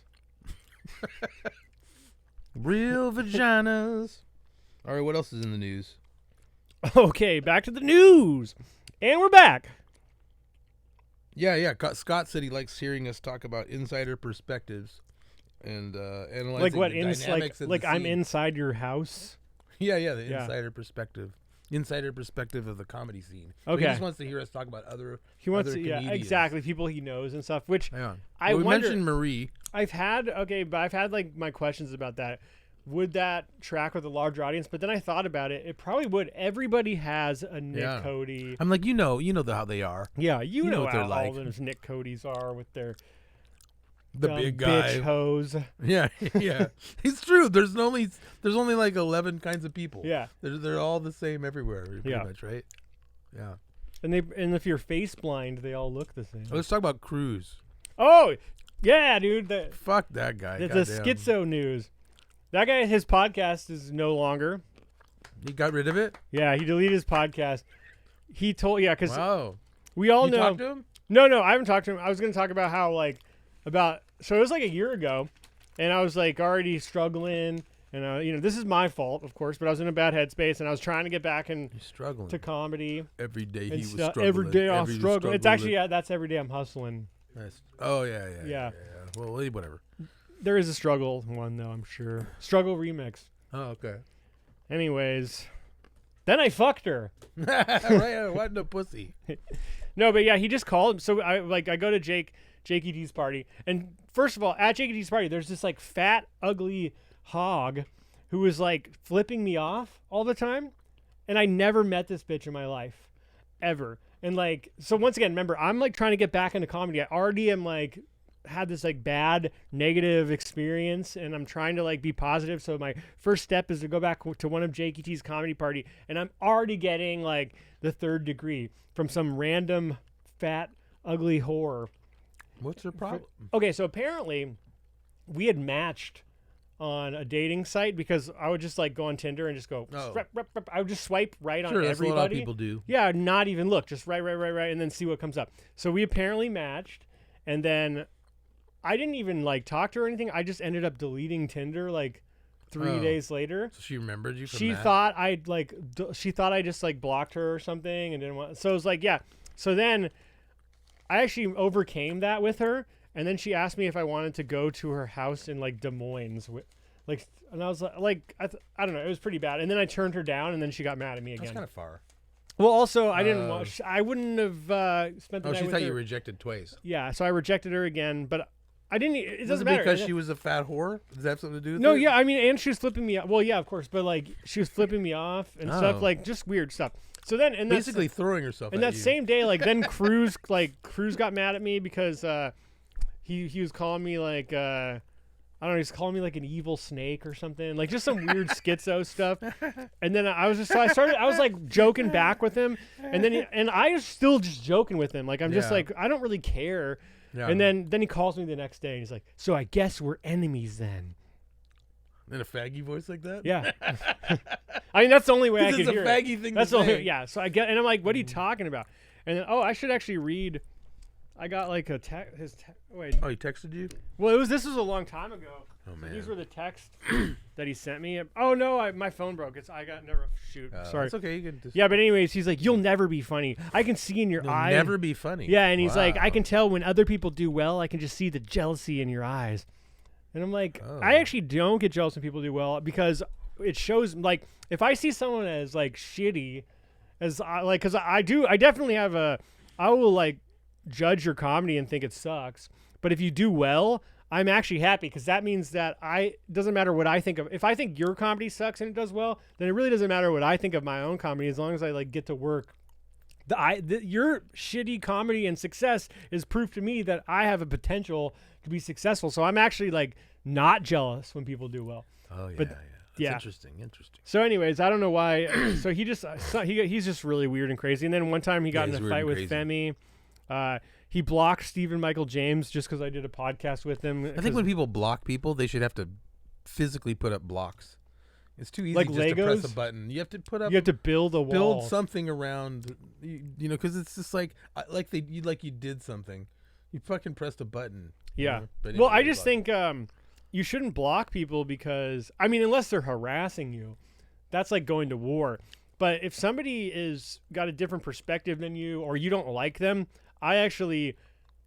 Real vaginas. All right, what else is in the news? Okay, back to the news. And we're back. Yeah. Scott said he likes hearing us talk about insider perspectives and analyzing Like what the in dynamics of like the I'm scene. inside your house. Yeah, the Yeah. insider perspective. insider perspective of the comedy scene. Okay. He just wants to hear us talk about other. He wants other to, yeah, comedians. exactly, people he knows and stuff. Which Yeah. I we wonder. mentioned Marie. I've had like my questions about that. Would that track with a larger audience? But then I thought about it. It probably would. Everybody has a Nick Cody. I'm like, how they are. Yeah, you know what they're how like. all those Nick Codys are with their The dumb big guy. bitch hose. Yeah, yeah. It's true. There's only like 11 kinds of people. Yeah, They're all the same everywhere, pretty Yeah. much, right? Yeah. and if you're face blind, they all look the same. Let's talk about Cruz. Oh, yeah, dude. Fuck that guy. The goddamn. schizo news. That guy, his podcast is no longer. He got rid of it? Yeah, he deleted his podcast. He told, because Wow. we all You know. talked to him? No, I haven't talked to him. I was going to talk about how, so it was like a year ago, and I was like already struggling, and this is my fault, of course, but I was in a bad headspace, and I was trying to get back He's struggling. to comedy. Every day he And was stuff. struggling. Every day I'll Every struggle. It's actually, struggling. that's every day I'm hustling. Nice. Oh, yeah. Yeah. Well, whatever. There is a struggle one, though, I'm sure. Struggle remix. Oh, okay. Anyways, then I fucked her. Right, what the pussy. No, but yeah, he just called. So I go to Jake E.T.'s party, and first of all, at Jake E.T.'s party, there's this like fat, ugly hog who was like flipping me off all the time, and I never met this bitch in my life, ever. And like, so once again, remember, I'm like trying to get back into comedy. I already am like had this like bad negative experience, and I'm trying to like be positive. So my first step is to go back to one of Jake E.T.'s comedy party, and I'm already getting like the third degree from some random fat ugly whore. What's your problem? Okay, so apparently we had matched on a dating site because I would just like go on Tinder and just go I would just swipe right Sure, on that's what everybody. a lot of people do. Yeah, not even look, just right, and then see what comes up. So we apparently matched, and then I didn't even like talk to her or anything. I just ended up deleting Tinder like 3 days later. So she remembered you from She that? thought I'd like she thought I just like blocked her or something and didn't want. So it was like, yeah. So then I actually overcame that with her, and then she asked me if I wanted to go to her house in like Des Moines and I was like I don't know, it was pretty bad. And then I turned her down, and then she got mad at me again. That's kind of far. Well, also I didn't want. I wouldn't have spent the night she with thought her. you rejected twice. Yeah, so I rejected her again, but I didn't. It Was doesn't it matter. because she was a fat whore? Does that have something to do with No, it? yeah, I mean, and she was flipping me off. Well, yeah, of course, but like she was flipping me off and stuff, Oh. like just weird stuff. So then, and that's Basically throwing herself and at that you. same day, like then Cruz got mad at me because he was calling me like I don't know, he's calling me like an evil snake or something, like just some weird schizo stuff. And then I was like joking back with him, and then and I was still just joking with him, like I'm just Yeah. like I don't really care. Yeah. And then he calls me the next day and he's like, so I guess we're enemies then. In a faggy voice like that? Yeah. I mean, that's the only way I This could is a hear faggy it. thing That's to the only, say. yeah. So I get, and I'm like, what are you talking about? And then, I should actually read. I got like a wait. Oh, he texted you? Well, this was a long time ago. Oh, man. These were the texts that he sent me. Oh no, my phone broke. Shoot. Sorry. It's okay. You can just Yeah, but anyways, he's like, you'll never be funny. I can see in your You'll eyes. never be funny. Yeah, and he's like, I Wow. can tell when other people do well. I can just see the jealousy in your eyes. And I'm like, Oh. I actually don't get jealous when people do well because it shows, like, if I see someone as, like, shitty, as I, like, because I definitely have I will, like, judge your comedy and think it sucks. But if you do well, I'm actually happy because that means that doesn't matter what I think of. If I think your comedy sucks and it does well, then it really doesn't matter what I think of my own comedy as long as I, like, get to work. Your shitty comedy and success is proof to me that I have a potential to be successful. So I'm actually like not jealous when people do well. Oh, yeah, But- yeah. That's yeah. interesting. So anyways, I don't know why. So he just he's just really weird and crazy. And then one time he got Yeah, in he's a weird fight and with Femi. He blocked Stephen Michael James just because I did a podcast with him. I think when people block people, they should have to physically put up blocks. It's too easy Like just to press a Legos? button. You have to put up you have to build a wall. build something around, you know, because it's just like you did something. You fucking pressed a button. you Yeah. know? But Well, anyway, I just think you shouldn't block people because, I mean, unless they're harassing you, that's like going to war. But if somebody is got a different perspective than you or you don't like them, I actually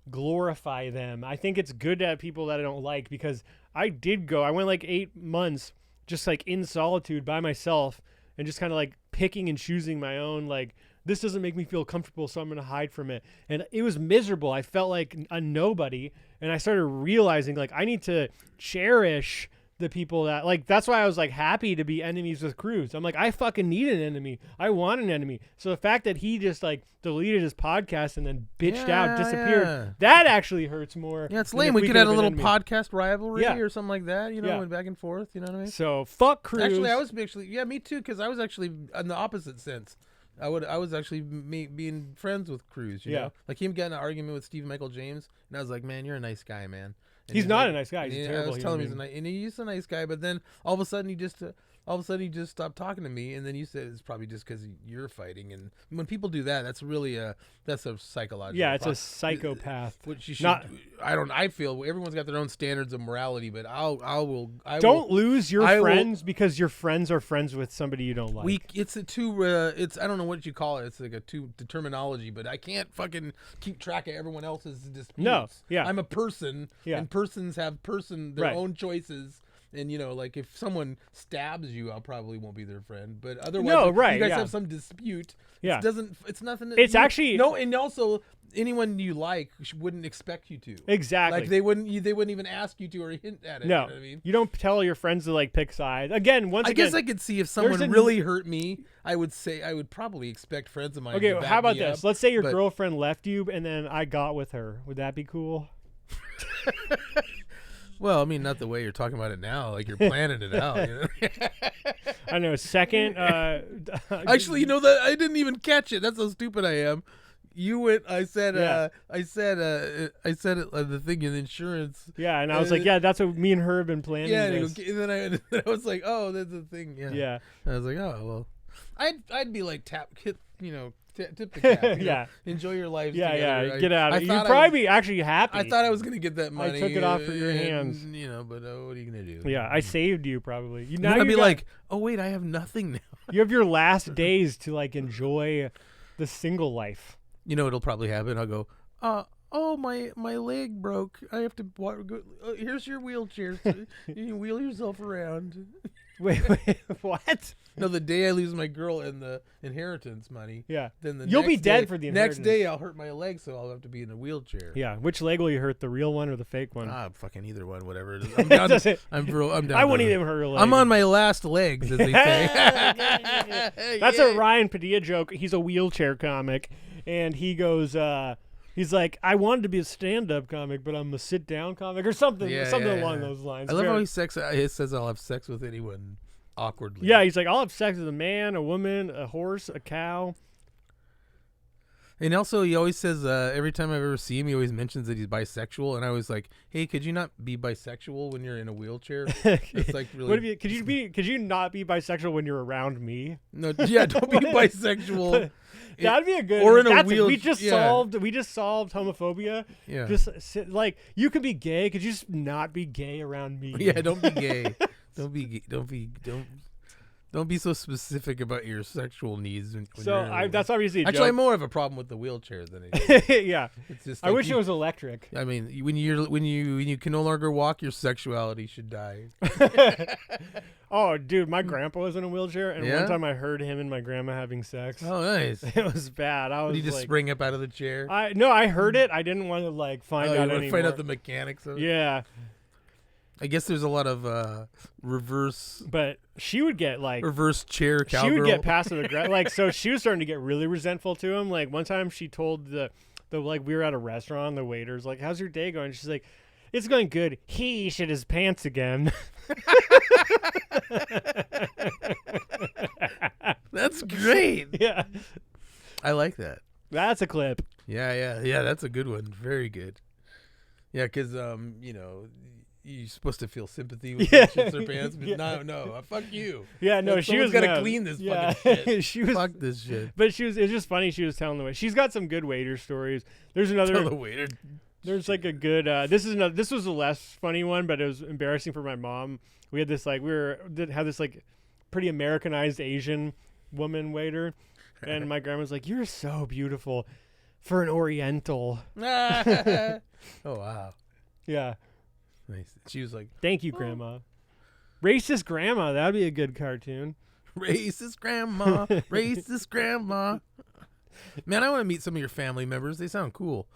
glorify them. I think it's good to have people that I don't like because I went like 8 months just like in solitude by myself and just kind of like picking and choosing my own, like, this doesn't make me feel comfortable, so I'm going to hide from it. And it was miserable. I felt like a nobody. And I started realizing, like, I need to cherish the people that, like, that's why I was, like, happy to be enemies with Cruz. I'm like, I fucking need an enemy. I want an enemy. So the fact that he just, like, deleted his podcast and then bitched out, disappeared, that actually hurts more. Yeah, it's than lame. if We could have a been little enemies. podcast rivalry Yeah. or something like that, you know, Yeah. and back and forth, you know what I mean? So fuck Cruz. Actually, yeah, me too, because I was actually in the opposite sense. I was actually being friends with Cruz, you Yeah. know? Like him getting an argument with Stephen Michael James, and I was like, man, you're a nice guy, man. And He's not like, a nice guy. He's a terrible I was telling him human and he's a nice guy, but then all of a sudden he just stopped talking to me, and then you said it's probably just because you're fighting. And when people do that, that's really that's a psychological. Yeah, it's a problem. psychopath. Which you should. Not- I feel everyone's got their own standards of morality, but I will. Don't lose your I will- friends because your friends are friends with somebody you don't like. It's I don't know what you call it. It's like a terminology, but I can't fucking keep track of everyone else's disputes. No, yeah. I'm a person, Yeah. and persons have their Right. own choices. And you know, like if someone stabs you, I probably won't be their friend. But otherwise, No, if right, you guys yeah. have some dispute. Yeah. It's nothing. It's actually- no, and also anyone you like wouldn't expect you to. Exactly. Like they wouldn't even ask you to or hint at it. No, you know what I mean? you don't tell your friends to like pick sides. Again, I again, guess I could see if someone there's a- really hurt me, I would probably expect friends of mine. okay, to back how about me this? up, Let's say your but- girlfriend left you and then I got with her. Would that be cool? Well, I mean, not the way you're talking about it now. Like you're planning it out. You know? I know. Second, Actually, you know that I didn't even catch it. That's how stupid I am. You went. I said. Yeah. I said it. The thing in insurance. yeah, and I was like, yeah, that's what me and her have been planning. Yeah, and, this. and then I was like, oh, that's the thing. Yeah. Yeah. I was like, oh well, I'd be like tip the cap. You know? Yeah. Enjoy your life. Yeah, together. yeah. Get out of it. You'd thought I probably was- be actually happy. I thought I was gonna get that money. took it off of your and, hands. You know, but what are you gonna do? Yeah, I saved you probably. You Now now I'd be you got- like, oh wait, I have nothing now. you have your last days to like enjoy the single life. You know, it'll probably happen. I'll go, oh my leg broke. I have to here's your wheelchair. So you can wheel yourself around. Wait, what? No, the day I lose my girl and the inheritance money, Yeah. then the You'll be next dead day- for the next inheritance. day I'll hurt my leg, so I'll have to be in a wheelchair. Yeah. Which leg will you hurt? The real one or the fake one? Fucking either one, whatever it is. I'm down. Doesn't- I'm down. I wouldn't to- even hurt your leg. I'm on my last legs, as they say. That's Yeah. a Ryan Padilla joke. He's a wheelchair comic, and he goes, he's like, I wanted to be a stand-up comic, but I'm a sit-down comic or something, Yeah, something yeah, along yeah. those lines. I love how Very- he says I'll have sex with anyone awkwardly. yeah, he's like, I'll have sex with a man, a woman, a horse, a cow. And also, he always says, every time I've ever seen him, he always mentions that he's bisexual. And I was like, hey, could you not be bisexual when you're in a wheelchair? It's like really. What if you, could you not be bisexual when you're around me? No, yeah, don't be bisexual. That'd be a good. or in a that's wheel- We just yeah. solved homophobia. Yeah. Just like you could be gay. Could you just not be gay around me? Yeah, don't be gay. Don't be so specific about your sexual needs. When So you're that's obviously a actually I joke. more of a problem with the wheelchair than anything. Yeah, It's just I like wish you- it was electric. I mean, when you can no longer walk, your sexuality should die. Oh, dude, my grandpa was in a wheelchair, and Yeah? one time I heard him and my grandma having sex. Oh, nice. It was bad. I was Did he just like, spring up out of the chair? I heard it. I didn't want to like find Oh, you out want to anymore. find out the mechanics of it? Yeah, I guess there's a lot of reverse but she would get like chair cowgirl. she would get passive aggressive. Like, so she was starting to get really resentful to him. Like one time she told the like we were at a restaurant, the waiter's like, "How's your day going?" She's like, "It's going good. He shit his pants again." That's great. Yeah, I like that. that's a clip. Yeah. That's a good one. Very good. Yeah, because you know, you're supposed to feel sympathy with Yeah. shits her pants, but Yeah. no, fuck you. Yeah, no, she was got to mad. clean this Yeah. fucking shit. She was, Fuck this shit. but she was. It's just funny. She was telling the way. She's got some good waiter stories. There's Tell another. the waiter. There's like a good. This was a less funny one, but it was embarrassing for my mom. We had this like had this like pretty Americanized Asian woman waiter, and my grandma's like, "You're so beautiful for an Oriental." Oh wow, Yeah, nice. She was like, thank you, Grandma. Racist Grandma. That'd be a good cartoon. Racist grandma, racist grandma. Man, I want to meet some of your family members. They sound cool.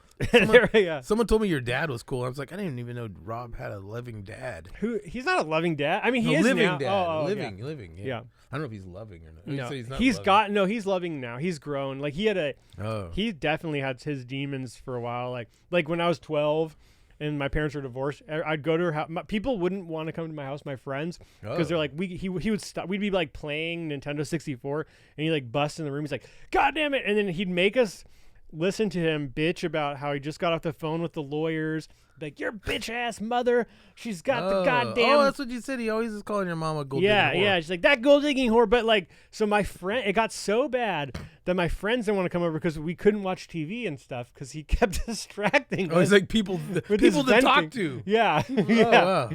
Yeah. Someone told me your dad was cool. I was like, I didn't even know Rob had a loving dad. He's not a loving dad. I mean, he is living now. dad. Oh, living. Yeah. Yeah. I don't know if he's loving or not. No, So he's not he's loving. got no. He's loving now. He's grown. Like he had a. Oh. He definitely had his demons for a while. Like when I was 12, and my parents were divorced. I'd go to her house. People wouldn't want to come to my house. My friends, because they're like, he would stop. We'd be like playing Nintendo 64, and he like busts in the room. He's like, God damn it! And then he'd make us listen to him bitch about how he just got off the phone with the lawyers. Like, your bitch ass mother, she's got the goddamn. Oh, that's what you said. He always is calling your mom a gold yeah, digging whore. yeah. She's like, that gold digging whore. But like, so my friend, it got so bad that my friends didn't want to come over because we couldn't watch TV and stuff because he kept distracting us. Oh, he's like people his to venting. talk to. Yeah, Oh, yeah, wow.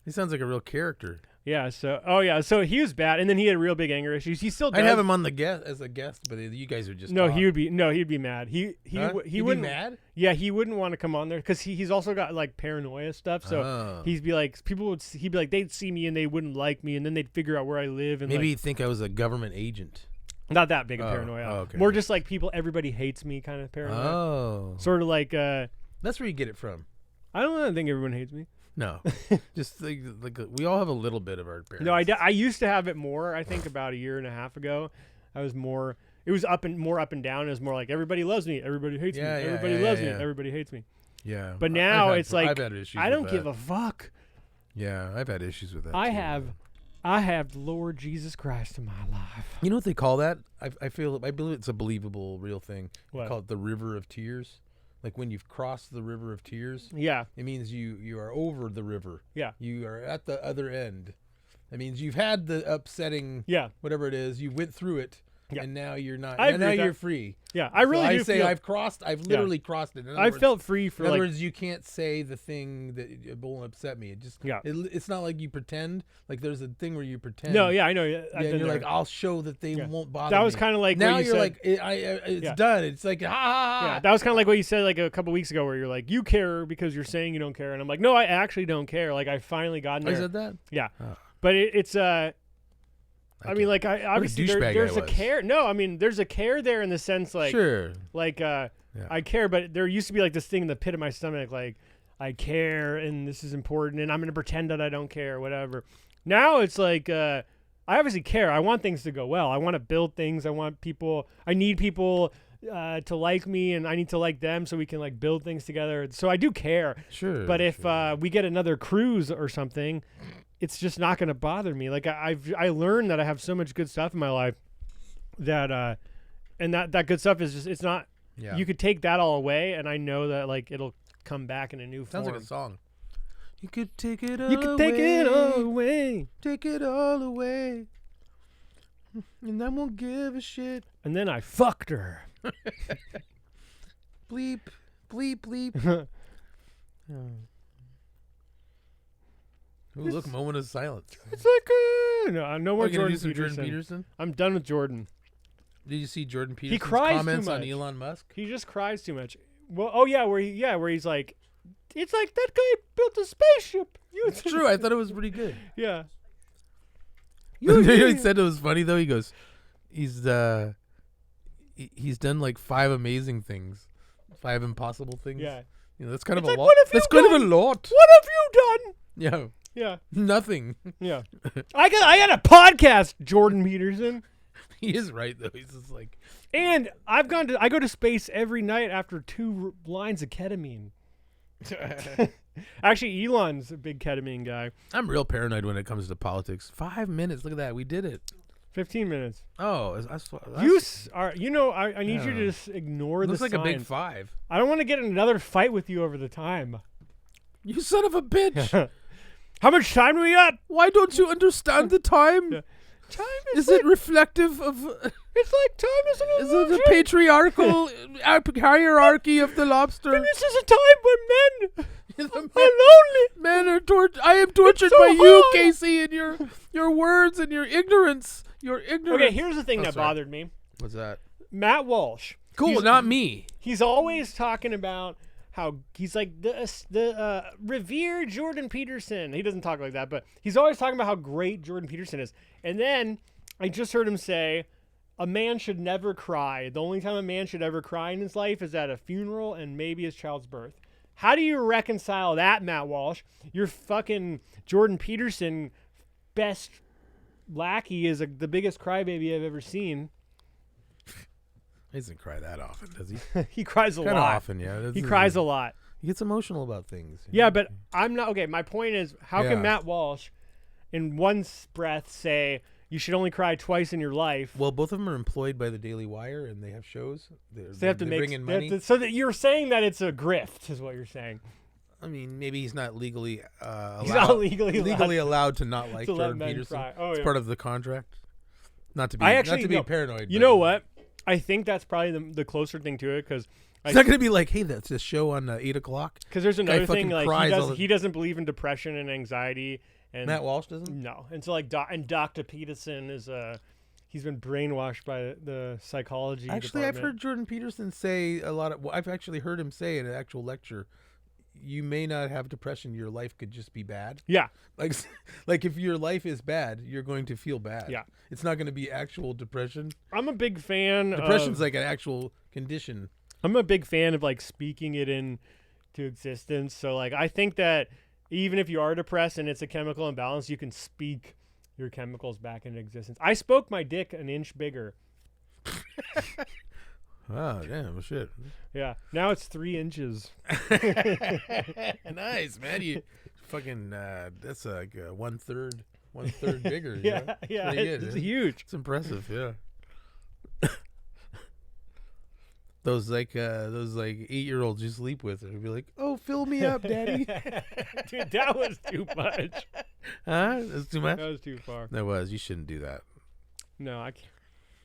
He sounds like a real character. yeah. So he was bad, and then he had real big anger issues. He still does. I'd have him on the guest as a guest, but you guys would just No, talk. he'd be mad. He Huh? He'd wouldn't. be mad. Yeah, he wouldn't want to come on there because he's also got like paranoia stuff. So Oh. he'd be like, he'd be like, they'd see me and they wouldn't like me, and then they'd figure out where I live and Maybe like, he'd think I was a government agent. not that big of Oh, paranoia. oh, okay. More just like everybody hates me kind of paranoia. Oh. Sort of like, That's where you get it from. I don't think everyone hates me. No. Just like we all have a little bit of our parents. No, I used to have it more. I think about a year and a half ago, I was more. It was more up and down. It was more like everybody loves me, everybody hates me, Yeah, yeah, everybody yeah, loves yeah, me, yeah. everybody hates me. Yeah. But now it's like I've had issues I don't with give that. a fuck. Yeah, I've had issues with that. I too. have the Lord Jesus Christ in my life. You know what they call that? I believe it's a believable, real thing. They What? call it the river of tears. Like when you've crossed the river of tears, Yeah, it means you are over the river. yeah, You are at the other end. That means you've had the upsetting, yeah, whatever it is, you went through it, Yeah. and now you're not. I And agree now with you're that. free. yeah. I really So do I say feel. I've literally crossed it. In other I words, felt free for in other like. words, you can't say the thing that won't upset me. It just Yeah. it's not like you pretend. Like there's a thing where you pretend. No, yeah, I know. Yeah, and you're like, I'll show that they Yeah. won't bother. that was me. kind of like now what you you're said. like it's Yeah. done. It's like ha ha ha. Yeah, that was kind of like what you said like a couple weeks ago, where you're like, you care because you're saying you don't care, and I'm like, no, I actually don't care. Like I finally gotten I there. said that. Yeah, Oh. but it's I mean, like I obviously douchebag there's I a was. care. No, I mean there's a care there in the sense like Sure. I care, but there used to be like this thing in the pit of my stomach, like I care and this is important, and I'm gonna pretend that I don't care, or whatever. Now it's like I obviously care. I want things to go well. I want to build things. I need people to like me, and I need to like them so we can like build things together. So I do care. Sure. But if sure. we get another cruise or something, it's just not going to bother me. Like I learned that I have so much good stuff in my life that and that good stuff is just, it's not. Yeah. You could take that all away, and I know that like it'll come back in a new Sounds form. like a song. You could take it all You can take it all away, Take it all away. And I won't give a shit. and then I fucked her. Bleep, bleep, bleep. Oh. Ooh, look, moment of silence. It's like no Oh, more you gonna Jordan do some Peterson. Jordan Peterson? I'm done with Jordan. Did you see Jordan Peterson's cries too comments on much. Elon Musk? He just cries too much. Well, oh yeah, where he's like, it's like that guy built a spaceship. It's true. I thought it was pretty good. Yeah. You know what he said it was funny though? He goes, he's done like 5 amazing things, 5 impossible things. Yeah. You know, that's kind It's of a like, lot. what have you That's kind of a done? lot. What have you done? Yeah. Yeah. Nothing. Yeah. I got a podcast, Jordan Peterson. He is right though. He's just like, And I go to space every night after 2 lines of ketamine. Actually, Elon's a big ketamine guy. I'm real paranoid when it comes to politics. 5 minutes. Look at that. We did it. 15 minutes. Oh, I need you to just ignore the looks like signs. a big 5. I don't want to get in another fight with you over the time. You son of a bitch. How much time do we got? Why don't you understand the time? Yeah. Time Is it reflective of? It's like time is an Is it illusion. the patriarchal hierarchy of the lobster? And this is a time when men The are lonely. men are tortured. I am tortured so by you, hard. Casey, and your words and your ignorance. Your ignorance. Okay, here's the thing Oh, that sorry. bothered me. What's that? Matt Walsh. Cool, He's- not me. He's always talking about how he's like the revered Jordan Peterson. He doesn't talk like that, but he's always talking about how great Jordan Peterson is. And then I just heard him say a man should never cry. The only time a man should ever cry in his life is at a funeral and maybe his child's birth. How do you reconcile that, Matt Walsh? Your fucking Jordan Peterson best lackey is the biggest crybaby I've ever seen. He doesn't cry that often, does he? He cries a lot. Kind of often, yeah. He cries a lot. He gets emotional about things. Yeah, but I'm not okay. My point is, how Yeah. can Matt Walsh, in one breath, say you should only cry twice in your life? Well, both of them are employed by the Daily Wire, and they have shows. So they have to bring in money. so that you're saying that it's a grift, is what you're saying. I mean, maybe he's not legally allowed. He's not legally allowed to not like to let Jordan men Peterson. cry. Oh, It's yeah. part of the contract. Not to be, I actually not to be no. paranoid. You but know what? I think that's probably the closer thing to it because It's not going to be like, hey, that's a show on 8 o'clock. there's Guy another fucking thing like cries all the- he doesn't believe in depression and anxiety and Matt Walsh doesn't? no, and so like and Dr. Peterson is he's been brainwashed by the psychology. Actually, I've department. heard Jordan Peterson say a lot of. Well, I've actually heard him say in an actual lecture, "You may not have depression. Your life could just be bad. Yeah, Like if your life is bad, you're going to feel bad. Yeah. It's not going to be actual depression. I'm a big fan. Depression's like an actual condition. I'm a big fan of like speaking it into existence. So like I think that even if you are depressed and it's a chemical imbalance, you can speak your chemicals back into existence. I spoke my dick an inch bigger. Oh damn! Well, shit. Yeah, now it's 3 inches. Nice, man. You fucking. That's like 1/3 bigger. you Yeah, know? yeah, Pretty good, it's yeah. huge. It's impressive, yeah. Those 8-year-olds you sleep with would be like, "Oh, fill me up, daddy." Dude, that was too much. Huh? That's too much. That was too far. That was. You shouldn't do that. No, I can't.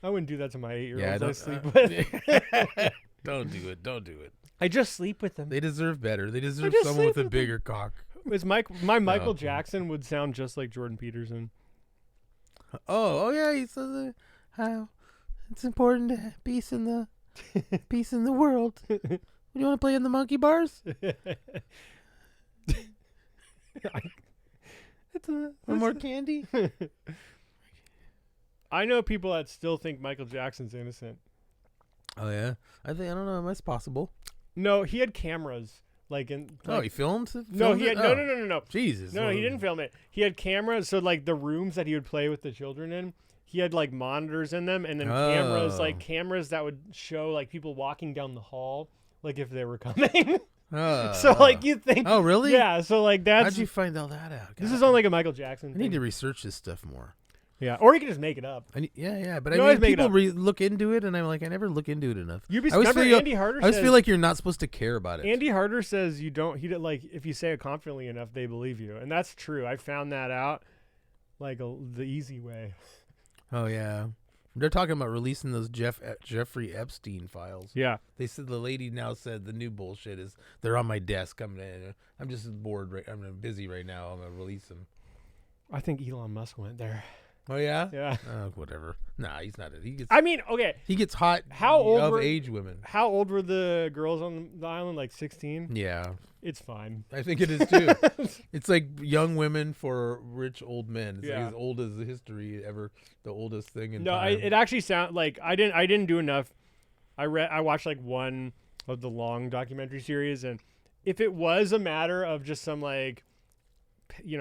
I wouldn't do that to my 8-year-olds Yeah, I don't sleep with. Don't do it. Don't do it. I just sleep with them. They deserve better. They deserve just someone with sleep a with bigger cock. Was my Michael Oh. Jackson would sound just like Jordan Peterson. Oh yeah. He says how it's important to have peace in the world. You want to play in the monkey bars? Want more candy? I know people that still think Michael Jackson's innocent. Oh yeah. I don't know. That's possible. No, he had cameras. Like in Oh, he filmed it? no, Filmed he had it? no, Oh, no, no, no, no. Jesus. No, he didn't film it. He had cameras, so like the rooms that he would play with the children in, he had like monitors in them, and then cameras that would show like people walking down the hall, like if they were coming. So like you think? Oh really? Yeah. So like that's How'd you find all that out? this God. is on like a Michael Jackson. I need thing. to research this stuff more. Yeah, or you can just make it up. Yeah, but You I always mean, make it people up. look into it, and I'm like, I never look into it enough. You be, I always remember feel, Andy Harder I always says, feel like you're not supposed to care about it. Andy Harder says you don't. He did like if you say it confidently enough, they believe you, and that's true. I found that out like the easy way. Oh yeah, they're talking about releasing those Jeffrey Epstein files. Yeah. They said the lady now said the new bullshit is they're on my desk. I'm just bored. I'm busy right now. I'm gonna release them. I think Elon Musk went there. Oh yeah. Yeah. Whatever. Nah, he's not. I mean, okay. He gets hot. How old of were- age women? How old were the girls on the island? Like 16? Yeah, It's fine. I think it is too. It's like young women for rich old men. It's Yeah. like as old as the history ever. The oldest thing in No, time. it actually sound like I didn't do enough. I watched like one of the long documentary series, and if it was a matter of just some like,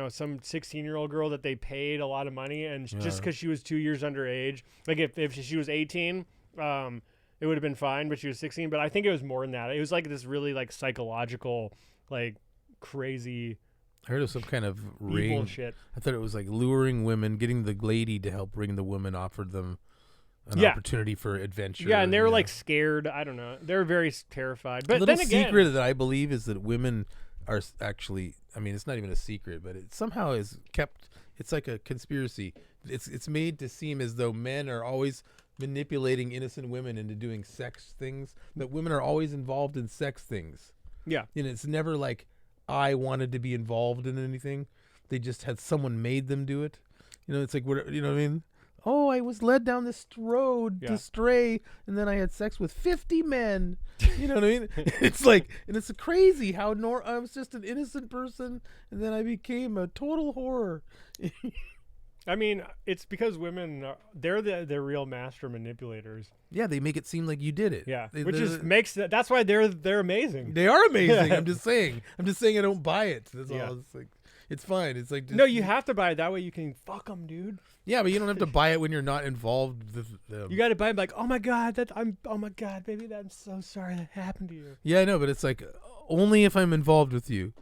some 16-year-old girl that they paid a lot of money, and just because she was 2 years underage, like if she was 18, it would have been fine, but she was 16. But I think it was more than that. It was like this really like psychological, like crazy I heard of some kind of evil ring. shit. I thought it was like luring women, getting the lady to help bring the woman, offered them an Yeah. opportunity for adventure. Yeah, and they were you know. like scared. I don't know. They were very terrified. But a little then again, secret that I believe is that women are actually. I mean, it's not even a secret, but it somehow is kept. It's like a conspiracy. It's made to seem as though men are always manipulating innocent women into doing sex things, but women are always involved in sex things. yeah. And it's never like I wanted to be involved in anything. They just had someone made them do it. It's like what I mean. Oh, I was led down this road Yeah. to stray, and then I had sex with 50 men. You know what I mean? It's like, and it's crazy how I was just an innocent person, and then I became a total horror. I mean, it's because women they're the real master manipulators. Yeah, they make it seem like you did it. Yeah, They- which they're- is makes that's why they're amazing. They are amazing. Yeah. I'm just saying I don't buy it. That's Yeah. all. It's like it's fine. It's like just, No, you have to buy it that way. You can fuck them, dude. Yeah, but you don't have to buy it when you're not involved with them. You got to buy it like, oh my god, baby, I'm so sorry that happened to you. Yeah, I know, but it's like only if I'm involved with you,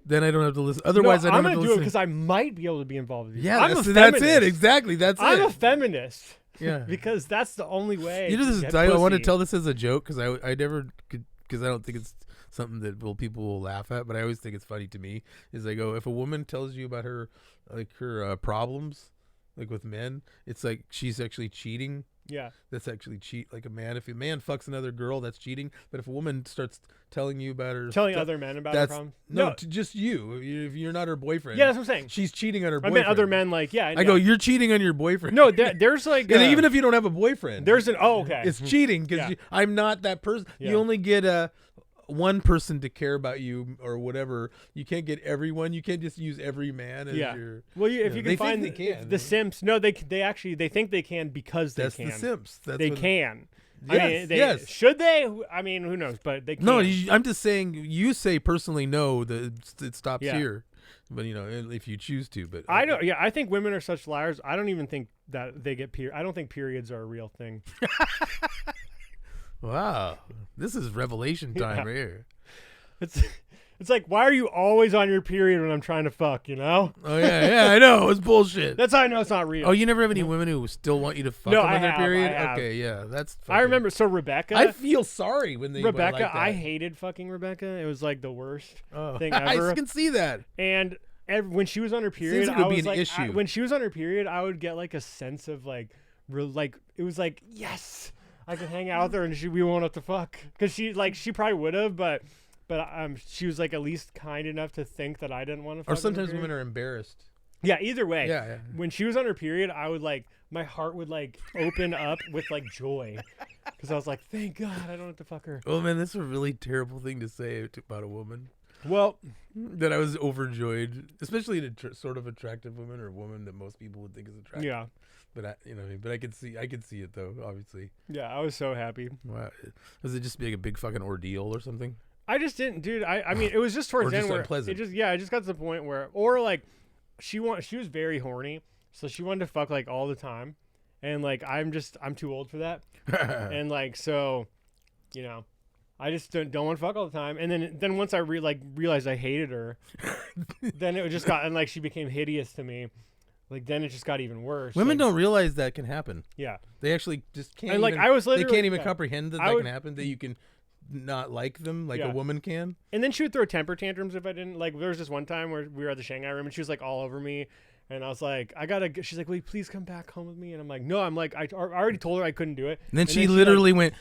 then I don't have to listen. Otherwise, no, I don't I'm have gonna to do it listen. because I might be able to be involved with you. Yeah, I'm that's a it. feminist. Exactly. That's I'm it. a feminist. Yeah. Because that's the only way. You know, to this. get I want to pussy. tell this as a joke because I never could because I don't think it's something that people will laugh at. But I always think it's funny to me. Is I go if a woman tells you about her problems like with men, it's like she's actually cheating. Yeah. That's actually cheat. Like a man, if a man fucks another girl, that's cheating. But if a woman starts telling you about her, Telling other men about her that's problems. no, just you. If you're not her boyfriend, Yeah, that's what I'm saying. she's cheating on her I boyfriend. meant other men, like, yeah. I go, you're cheating on your boyfriend. No, there's like. and even if you don't have a boyfriend, there's an. Oh, okay. it's cheating because Yeah. I'm not that person. Yeah. You only get one person to care about you or whatever. You can't get everyone. You can't just use every man as Yeah. your. Well, if know, you they can find think they can. the simps, no, they actually they think they can because they That's can. the Simps. That's They what- can. Yes, I mean, yes. Should they? I mean, who knows? But they can. No, I'm just saying. You say personally no. That it stops Yeah. here, but if you choose to. But I don't. Yeah, I think women are such liars. I don't even think that they get I don't think periods are a real thing. Wow, this is revelation time Yeah. right here. It's like, why are you always on your period when I'm trying to fuck? You know? Oh yeah, I know it's bullshit. That's how I know it's not real. Oh, you never have any women who still want you to fuck No, them I on their have, period? I have. Okay, yeah, that's. I fucking- remember. So Rebecca. I feel sorry when they went Rebecca, like that. I hated fucking Rebecca. It was like the worst Oh. thing I ever. can see that. And when she was on her period, like it would I be was an like, issue. when she was on her period, I would get like a sense of like it was like, yes, I can hang out with her and we won't have to fuck because she probably would have, but she was like at least kind enough to think that I didn't want to fuck. Or on her sometimes period. women are embarrassed. Yeah, either way. Yeah. When she was on her period, I would like my heart would like open up with like joy because I was like, thank God I don't have to fuck her. Oh man, that's a really terrible thing to say about a woman. Well, That I was overjoyed, especially in a sort of attractive woman or a woman that most people would think is attractive. yeah, But I could see it though. Obviously. yeah, I was so happy. Wow. Was it just like a big fucking ordeal or something? I just didn't, dude. I mean, it was just towards Or the end just where unpleasant. it just got to the point where, or like, she was very horny, so she wanted to fuck like all the time, and like I'm too old for that, and like so, I just don't want to fuck all the time, and then once I realized I hated her, then it just got and like she became hideous to me, like then it just got even worse. Women like, don't realize that can happen. yeah, They actually just can't. and like even, I was they literally can't even yeah. comprehend that I that would- can happen. That you can not like them like Yeah. a woman can. And then she would throw temper tantrums if I didn't. Like, there was this one time where we were at the Shanghai room and she was like all over me. And I was like, she's like, will you please come back home with me? And I'm like, no, I already told her I couldn't do it. And then she like- literally went,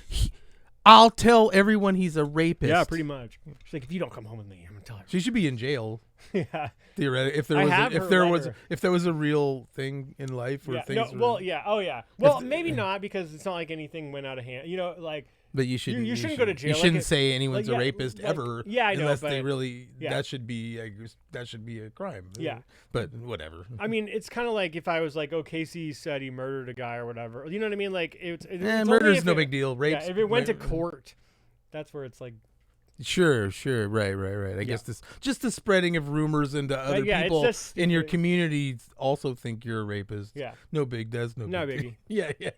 "I'll tell everyone he's a rapist." yeah, pretty much. She's like, if you don't come home with me, I'm going to tell her. She should be in jail. yeah. Theoretically, if there I was have if her there was letter. if there was a real thing in life where Yeah. things No, were, well, yeah. Oh, yeah. Well, If- maybe not because it's not like anything went out of hand. Like, but you shouldn't you shouldn't go to jail. You Like shouldn't it- say anyone's like, a yeah, rapist like- ever. yeah, I know, unless they but- really yeah. that should be a crime. Yeah. but whatever. I mean, it's kind of like if I was like, oh, Casey said he murdered a guy or whatever. You know what I mean? Like, it's only Murder's if no it- big deal. Rapes. Yeah, if it went to rape- court, that's where it's like. Sure, right. I guess just the spreading of rumors into other yeah, it's people just in your stupid. community also think you're a rapist. Yeah. No big. That's no No big. biggie. Yeah.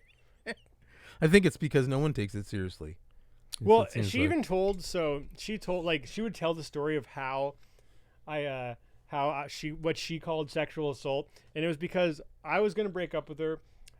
I think it's because no one takes it seriously. Well, It seems she like. even told. So she told, like, she would tell the story of how what she called sexual assault, and it was because I was gonna break up with her,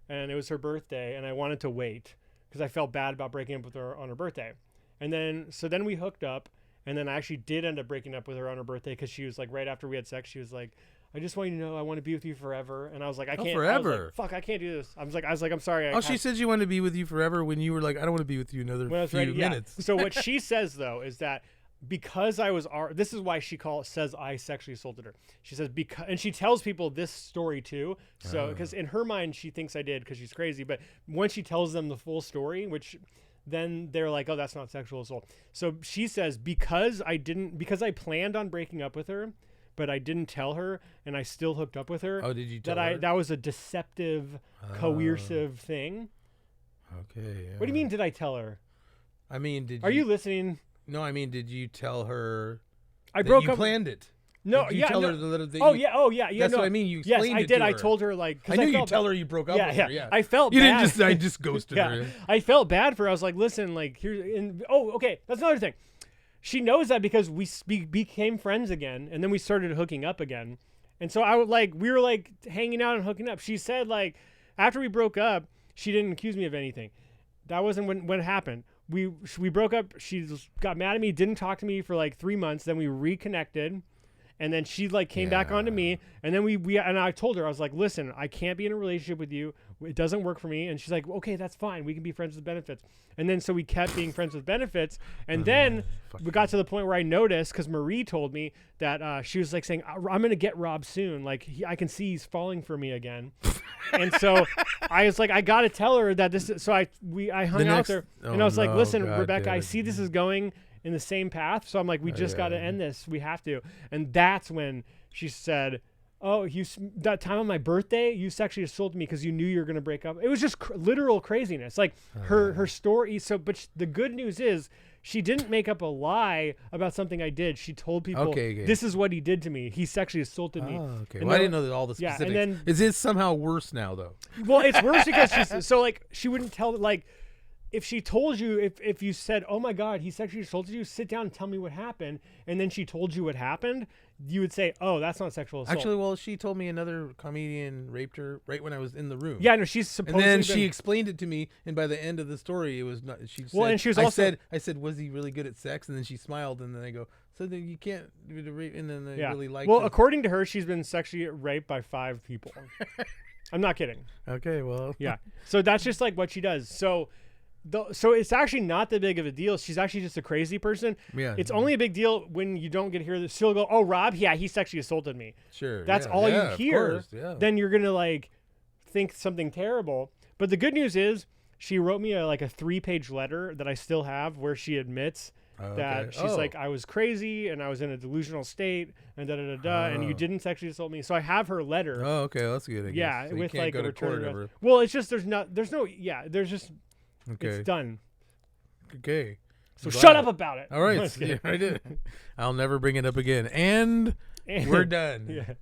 and it was her birthday, and I wanted to wait because I felt bad about breaking up with her on her birthday, and then we hooked up, and then I actually did end up breaking up with her on her birthday because she was like right after we had sex, she was like, I just want you to know I want to be with you forever, and I was like, I can't. forever. I was like, fuck, I can't do this. I was like, I'm sorry. Oh, she said she wanted to be with you forever when you were like, I don't want to be with you another when I was few ready, yeah. minutes. So what she says though is that because I was, this is why she says I sexually assaulted her. She says and she tells people this story too. So because in her mind she thinks I did because she's crazy, but once she tells them the full story, which then they're like, oh, that's not sexual assault. So she says because I planned on breaking up with her, but I didn't tell her, and I still hooked up with her. Oh, did you tell her? That was a deceptive, coercive thing. Okay. Yeah. What do you mean? Did I tell her? I mean, Are you listening? No, I mean, did you tell her? I that broke you up. planned it. No, Did you yeah, tell no. her that Oh you, yeah, oh yeah, yeah. That's no. what I mean. You Yes, explained I it did. to I her. told her like. 'cause I knew you felt tell bad. her you broke up with her. Yeah. I felt You bad. didn't just. I just ghosted Yeah, her. I felt bad for her. I was like, listen, like here. Okay, that's another thing. She knows that because we became friends again, and then we started hooking up again, and so we were like hanging out and hooking up. She said like after we broke up, she didn't accuse me of anything. That wasn't when it happened. We broke up. She got mad at me, didn't talk to me for like 3 months. Then we reconnected. And then she like came back onto me, and then we and I told her, I was like, listen, I can't be in a relationship with you. It doesn't work for me. And she's like, okay, that's fine. We can be friends with benefits. And then so we kept being friends with benefits. And then we got to the point where I noticed, because Marie told me that she was like saying, I'm going to get Rob soon. Like I can see he's falling for me again. And so I was like, I got to tell her that this is, so I hung out there, and I was like, listen, God, Rebecca, I dude. see this is going in the same path. So I'm like, we just got to end this. We have to. And that's when she said, oh, that time on my birthday, you sexually assaulted me because you knew you were going to break up. It was just literal craziness. Like her story. So, but the good news is she didn't make up a lie about something I did. She told people, this is what he did to me. He sexually assaulted me. Oh, okay. And Well, I didn't know that all the Yeah, specifics. and then- Is it somehow worse now, though? Well, it's worse because so like she wouldn't tell, like, if she told you, if you said, oh my God, he sexually assaulted you, sit down and tell me what happened, and then she told you what happened, you would say, oh, that's not sexual assault. Actually, well, she told me another comedian raped her right when I was in the room. Yeah, no, she's And supposed then to she explained it to me, and by the end of the story, it was not. She said, Well, and she was also- I said, was he really good at sex? And then she smiled, and then I go, so then you can't do the rape, and then they really liked Well, him. according to her, she's been sexually raped by 5 people. I'm not kidding. Okay, well, Yeah. So that's just like what she does. So it's actually not that big of a deal. She's actually just a crazy person. Yeah. It's only a big deal when you don't get to hear this. She'll go, oh, Rob, yeah, he sexually assaulted me. sure. That's yeah, all yeah, you of hear. course, yeah. Then you're going to like think something terrible. But the good news is she wrote me a 3-page letter that I still have where she admits that she's like, I was crazy and I was in a delusional state and and you didn't sexually assault me. So I have her letter. Oh, okay, well, that's good. I guess. Yeah, So you with can't like go a to return court address. over. Well, it's just there's just Okay. it's done. Okay. So I'm shut glad. up about it. All I'm right. just kidding. Yeah, I did. I'll never bring it up again. And we're done. Yeah.